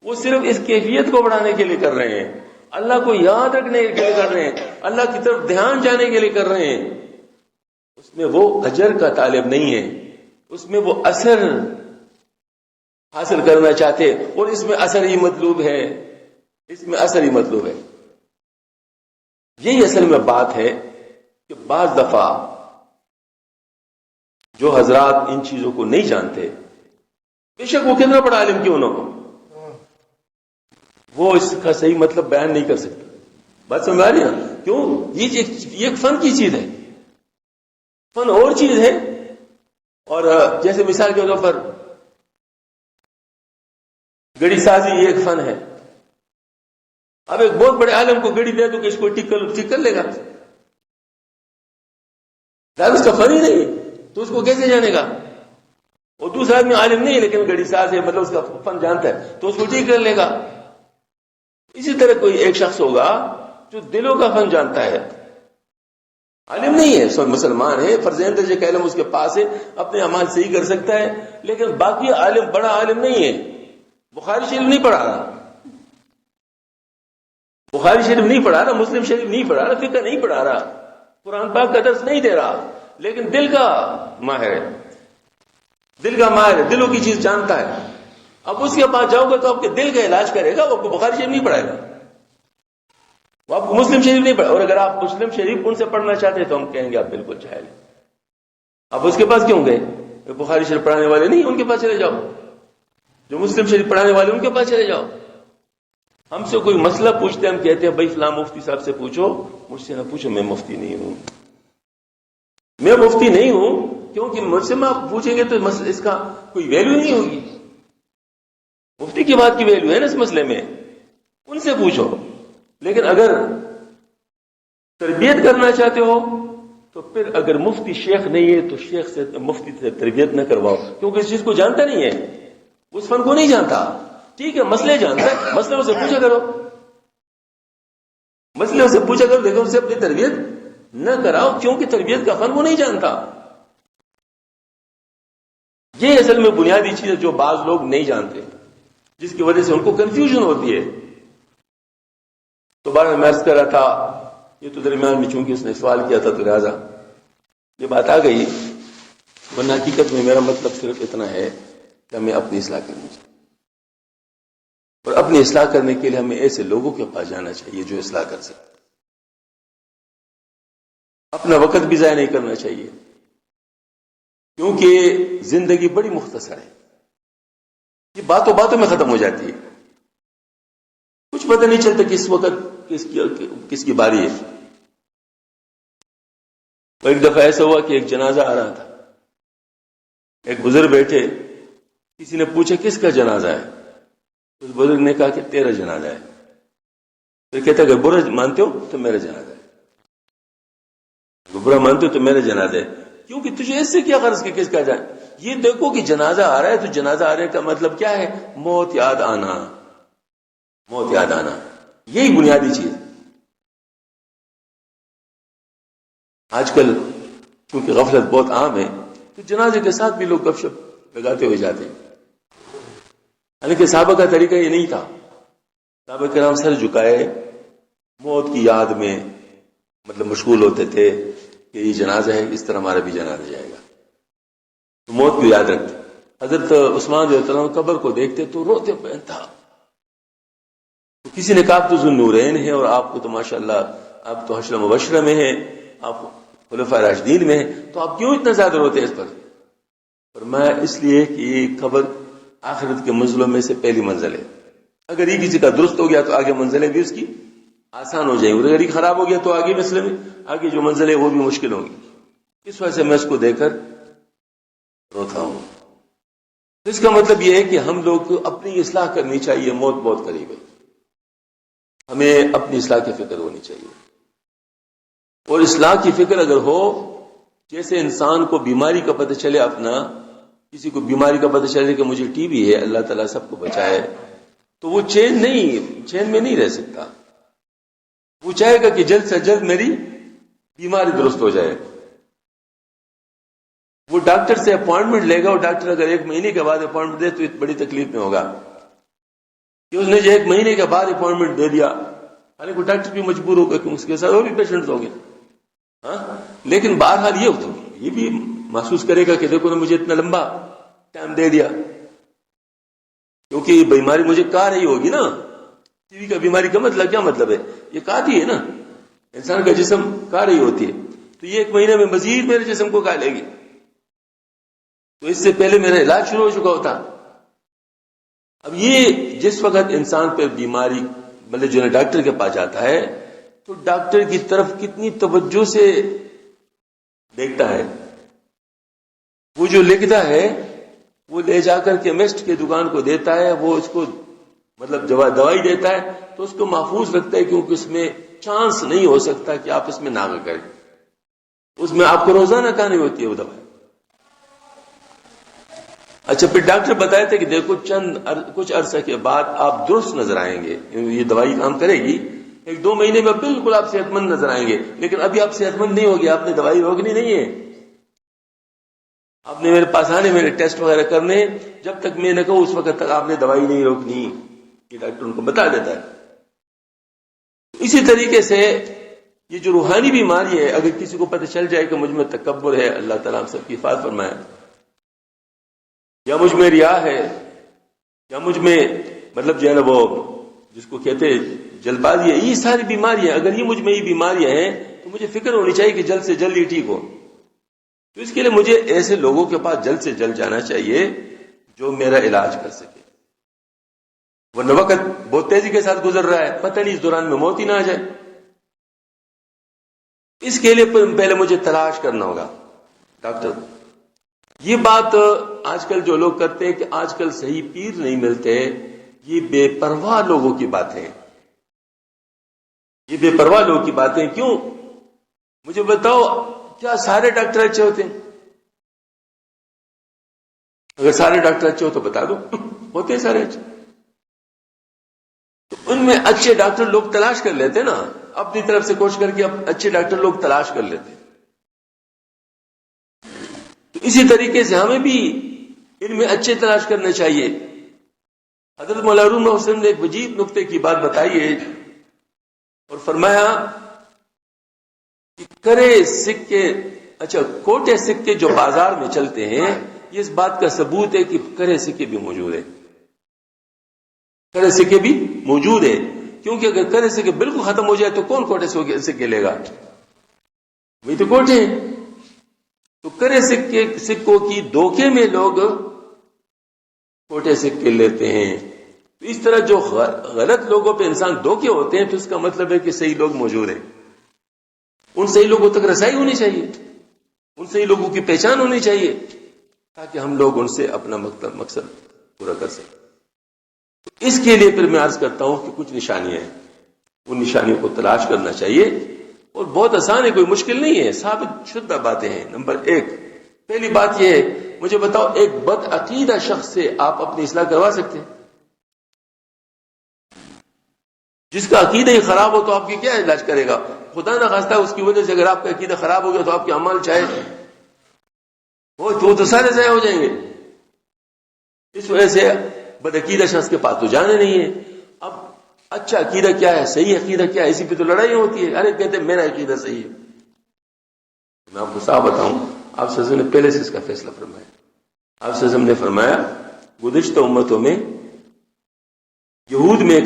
وہ صرف اس کیفیت کو بڑھانے کے لیے کر رہے ہیں، اللہ کو یاد رکھنے کے لیے کر رہے ہیں، اللہ کی طرف دھیان جانے کے لیے کر رہے ہیں۔ اس میں وہ اجر کا طالب نہیں ہے، اس میں وہ اثر حاصل کرنا چاہتے، اور اس میں اثر ہی مطلوب ہے، اس میں اثر ہی مطلوب ہے۔ یہی اصل میں بات ہے کہ بعض دفعہ جو حضرات ان چیزوں کو نہیں جانتے، بے شک وہ کتنا بڑا عالم کیوں نہ ہو، وہ اس کا صحیح مطلب بیان نہیں کر سکتا، بات سمجھ آ رہی ہے؟ کیوں؟ یہ ایک فن کی چیز ہے، فن اور چیز ہے. اور جیسے مثال کے طور پر گڑی سازی یہ ایک فن ہے. اب ایک بہت بڑے عالم کو گڑی دے دو کہ اس کو ٹھیک کر لے گا، اس کا فن ہی نہیں ہے تو اس کو کیسے جانے گا؟ اور دوسرا آدمی عالم نہیں ہے لیکن گڑی ساز ہے، مطلب اس کا فن جانتا ہے تو اس کو ٹھیک کر لے گا. اسی طرح کوئی ایک شخص ہوگا جو دلوں کا فن جانتا ہے، عالم نہیں ہے، سو مسلمان ہے، فرض درجے کا علم اس کے پاس ہے، اپنے اعمال صحیح کر سکتا ہے، لیکن باقی عالم بڑا عالم نہیں ہے، بخاری شریف نہیں پڑھا رہا، بخاری شریف نہیں پڑھا رہا، مسلم شریف نہیں پڑھا رہا، فقہ نہیں پڑھا رہا، قرآن پاک کا درس نہیں دے رہا، لیکن دل کا ماہر ہے، دل کا ماہر ہے، دلوں کی چیز جانتا ہے. اب اس کے پاس جاؤ گے تو آپ کے دل کا علاج کرے گا، وہ آپ کو بخاری شریف نہیں پڑھائے گا، وہ آپ کو مسلم شریف نہیں پڑھا. اور اگر آپ مسلم شریف ان سے پڑھنا چاہتے ہیں تو ہم کہیں گے آپ بالکل جاہل ہیں. آپ اس کے پاس کیوں گئے؟ بخاری شریف پڑھانے والے نہیں، ان کے پاس چلے جاؤ. جو مسلم شریف پڑھانے والے ان کے پاس چلے جاؤ. ہم سے کوئی مسئلہ پوچھتے ہیں، ہم کہتے ہیں بھائی فلاں مفتی صاحب سے پوچھو، مجھ سے نہ پوچھو، میں مفتی نہیں ہوں، میں مفتی نہیں ہوں، کیونکہ مجھ سے آپ پوچھیں گے تو اس کا کوئی ویلیو نہیں ہوگی. مفتی کی بات کی ویلیو ہے نا اس مسئلے میں، ان سے پوچھو. لیکن اگر تربیت کرنا چاہتے ہو تو پھر اگر مفتی شیخ نہیں ہے تو شیخ سے مفتی سے تربیت نہ کرواؤ، کیونکہ اس چیز کو جانتا نہیں ہے، اس فن کو نہیں جانتا. ٹھیک ہے مسئلے جانتا ہے، مسئلے سے پوچھا کرو، مسئلے سے پوچھا کرو، لیکن اسے اپنی تربیت نہ کراؤ، کیونکہ تربیت کا فن وہ نہیں جانتا. یہ اصل میں بنیادی چیز ہے جو بعض لوگ نہیں جانتے، جس کی وجہ سے ان کو کنفیوژن ہوتی ہے. تو بارہ میں عرض کر رہا تھا، یہ تو درمیان میں چونکہ اس نے سوال کیا تھا تو لہٰذا یہ بات آ گئی، ورنہ حقیقت میں میرا مطلب صرف اتنا ہے کہ ہمیں اپنی اصلاح کرنی چاہیے، اور اپنی اصلاح کرنے کے لیے ہمیں ایسے لوگوں کے پاس جانا چاہیے جو اصلاح کر سکتے. اپنا وقت بھی ضائع نہیں کرنا چاہیے، کیونکہ زندگی بڑی مختصر ہے، یہ باتوں باتوں میں ختم ہو جاتی ہے، کچھ پتہ نہیں چلتا کس وقت کس کی باری ہے. ایک دفعہ ایسا ہوا کہ ایک جنازہ آ رہا تھا، ایک بزرگ بیٹھے، کسی نے پوچھا کس کا جنازہ ہے؟ اس بزرگ نے کہا کہ تیرا جنازہ ہے. پھر کہتا اگر برا مانتے ہو تو میرا جنازہ ہے، برا مانتے ہو تو میرا جنازہ ہے. کیونکہ تجھے اس سے کیا غرض کہ کس کا جائے؟ یہ دیکھو کہ جنازہ آ رہا ہے تو جنازہ آنے کا مطلب کیا ہے؟ موت یاد آنا، موت یاد آنا، یہی بنیادی چیز. آج کل کیونکہ غفلت بہت عام ہے تو جنازے کے ساتھ بھی لوگ گپ شپ لگاتے ہوئے جاتے ہیں، حالانکہ صحابہ کا طریقہ یہ نہیں تھا. صحابہ کرام سر جھکائے موت کی یاد میں مطلب مشغول ہوتے تھے کہ یہ جنازہ ہے، اس طرح ہمارا بھی جنازہ جائے گا، تو موت کو یاد رکھتے. حضرت عثمان رضی اللہ عنہ قبر کو دیکھتے تو روتے پہنتا. کسی نے کہا آپ تو ذوالنورین ہیں اور آپ کو تو ماشاءاللہ آپ تو حشر مبشرہ میں ہیں، آپ خلفائے راشدین میں ہیں، تو آپ کیوں اتنا زیادہ روتے ہیں اس پر؟ فرمایا اس لیے کہ یہ قبر آخرت کے منزلوں میں سے پہلی منزل ہے، اگر یہ کسی کا درست ہو گیا تو آگے منزلیں بھی اس کی آسان ہو جائیں گی، اور اگر یہ خراب ہو گیا تو آگے مسئلے میں آگے جو منزل ہے وہ بھی مشکل ہوگی. اس وجہ سے میں اس کو دیکھ کر روتا ہوں. اس کا مطلب یہ ہے کہ ہم لوگ کو اپنی اصلاح کرنی چاہیے، موت بہت قریب ہے، ہمیں اپنی اصلاح کی فکر ہونی چاہیے. اور اصلاح کی فکر اگر ہو، جیسے انسان کو بیماری کا پتہ چلے، اپنا کسی کو بیماری کا پتہ چلے کہ مجھے ٹی بی ہے، اللہ تعالیٰ سب کو بچائے، تو وہ چین میں نہیں رہ سکتا، وہ چاہے گا کہ جلد سے جلد میری بیماری درست ہو جائے. وہ ڈاکٹر سے اپوائنٹمنٹ لے گا، اور ڈاکٹر اگر 1 مہینے کے بعد اپوائنٹمنٹ دے تو بڑی تکلیف میں ہوگا کہ اس نے جو 1 مہینے کے بعد اپوائنٹمنٹ دے دیا، حالانکہ وہ ڈاکٹر بھی مجبور ہوگا کہ اس کے ساتھ اور بھی پیشنٹس ہوں گے. لیکن بہرحال یہ بھی محسوس کرے گا کہ دیکھو نا مجھے اتنا لمبا ٹائم دے دیا، کیونکہ یہ بیماری مجھے کہا رہی ہوگی نا. ٹی وی کا بیماری کا مطلب کیا مطلب ہے؟ یہ کہتی ہے نا، انسان کا جسم کہا رہی ہوتی ہے، تو یہ 1 مہینے میں مزید میرے جسم کو کہا لے گی، تو اس سے پہلے میرا علاج شروع ہو چکا ہوتا. اب یہ جس وقت انسان پہ بیماری مطلب جو ڈاکٹر کے پاس جاتا ہے تو تو ڈاکٹر کی طرف کتنی توجہ سے دیکھتا ہے. وہ جو لکھتا ہے وہ لے جا کر کیمسٹ کی دکان کو دیتا ہے, وہ اس کو مطلب دوائی دیتا ہے تو اس کو محفوظ رکھتا ہے, کیونکہ اس میں چانس نہیں ہو سکتا کہ آپ اس میں ناغہ کریں. اس میں آپ کو روزانہ کھانی ہوتی ہے وہ دوائی. اچھا, پھر ڈاکٹر بتایا تھا کہ دیکھو کچھ عرصے کے بعد آپ درست نظر آئیں گے, یہ دوائی کام کرے گی, 1-2 مہینے میں بالکل آپ صحت مند نظر آئیں گے. لیکن ابھی آپ صحت مند نہیں ہوگی, آپ نے دوائی روکنی نہیں ہے, آپ نے میرے پاس آنے, میرے ٹیسٹ وغیرہ کرنے, جب تک میں نہ کہوں اس وقت تک آپ نے دوائی نہیں روکنی. یہ ڈاکٹر ان کو بتا دیتا ہے. اسی طریقے سے یہ جو روحانی بیماری ہے, اگر کسی کو پتہ چل جائے کہ مجھ میں تکبر ہے, اللہ تعالیٰ ہم سب کی حفاظت فرمائے, یا مجھ میں ریا ہے, یا مجھ میں مطلب جو ہے نا وہ جس کو کہتے جلد بازی ہے, یہ ساری بیماریاں, اگر یہ مجھ میں یہ بیماریاں ہیں تو مجھے فکر ہونی چاہیے کہ جلد سے جلد یہ ٹھیک ہو. تو اس کے لیے مجھے ایسے لوگوں کے پاس جلد سے جلد جانا چاہیے جو میرا علاج کر سکے. ورنہ وقت بہت تیزی کے ساتھ گزر رہا ہے, پتہ نہیں اس دوران میں موت ہی نہ آ جائے. اس کے لیے پہلے مجھے تلاش کرنا ہوگا ڈاکٹر. یہ بات آج کل جو لوگ کرتے ہیں کہ آج کل صحیح پیر نہیں ملتے, یہ بے پرواہ لوگوں کی باتیں, یہ بے پرواہ لوگوں کی باتیں. کیوں؟ مجھے بتاؤ, کیا سارے ڈاکٹر اچھے ہوتے ہیں؟ اگر سارے ڈاکٹر اچھے ہو تو بتا دو, ہوتے ہیں سارے اچھے. تو ان میں اچھے ڈاکٹر لوگ تلاش کر لیتے نا, اپنی طرف سے کوشش کر کے اچھے ڈاکٹر لوگ تلاش کر لیتے. تو اسی طریقے سے ہمیں بھی ان میں اچھے تلاش کرنے چاہیے. حضرت مولانا روم حسین نے ایک عجیب نقطے کی بات بتائی ہے اور فرمایا کہ کرے سکے, اچھا کوٹے سکے جو بازار میں چلتے ہیں, یہ اس بات کا ثبوت ہے کہ کرے سکے بھی موجود ہے. کرے سکے بھی موجود ہے, کیونکہ اگر کرے سکے بالکل ختم ہو جائے تو کون کوٹے سکے لے گا؟ وہی تو کوٹے ہیں. تو کرے سکوں کی دھوکے میں لوگ کوٹے سکے لیتے ہیں. تو اس طرح جو غلط لوگوں پہ انسان دھوکے ہوتے ہیں تو اس کا مطلب ہے کہ صحیح لوگ موجود ہیں. ان صحیح لوگوں تک رسائی ہونی چاہیے, ان صحیح لوگوں کی پہچان ہونی چاہیے, تاکہ ہم لوگ ان سے اپنا مقصد پورا کر سکیں. اس کے لیے پھر میں عرض کرتا ہوں کہ کچھ نشانیاں ہیں, ان نشانیوں کو تلاش کرنا چاہیے, اور بہت آسان ہے, کوئی مشکل نہیں ہے, ثابت شدہ باتیں ہیں. نمبر 1, پہلی بات یہ ہے, مجھے بتاؤ ایک بد عقیدہ شخص سے آپ اپنی اصلاح کروا سکتے ہیں؟ جس کا عقیدہ ہی خراب ہو تو آپ کی کیا علاج کرے گا؟ خدا نہ خواستہ اس کی وجہ سے اگر آپ کا عقیدہ خراب ہو گیا تو آپ کے اعمال چاہے وہ تو سارے ضائع ہو جائیں گے. اس وجہ سے بد عقیدہ شخص کے پاس تو جانے نہیں ہے. اب اچھا عقیدہ کیا ہے, صحیح عقیدہ کیا ہے, اسی پہ تو لڑائی ہوتی ہے. ارے کہتے ہیں میرا عقیدہ صحیح ہے. میں آپ کو صاف بتاؤں, آپ صلی اللہ علیہ وسلم نے پہلے سے اس کا فیصلہ فرمایا. آپ صلی اللہ علیہ وسلم نے فرمایا گزشتہ امتوں میں یہود میں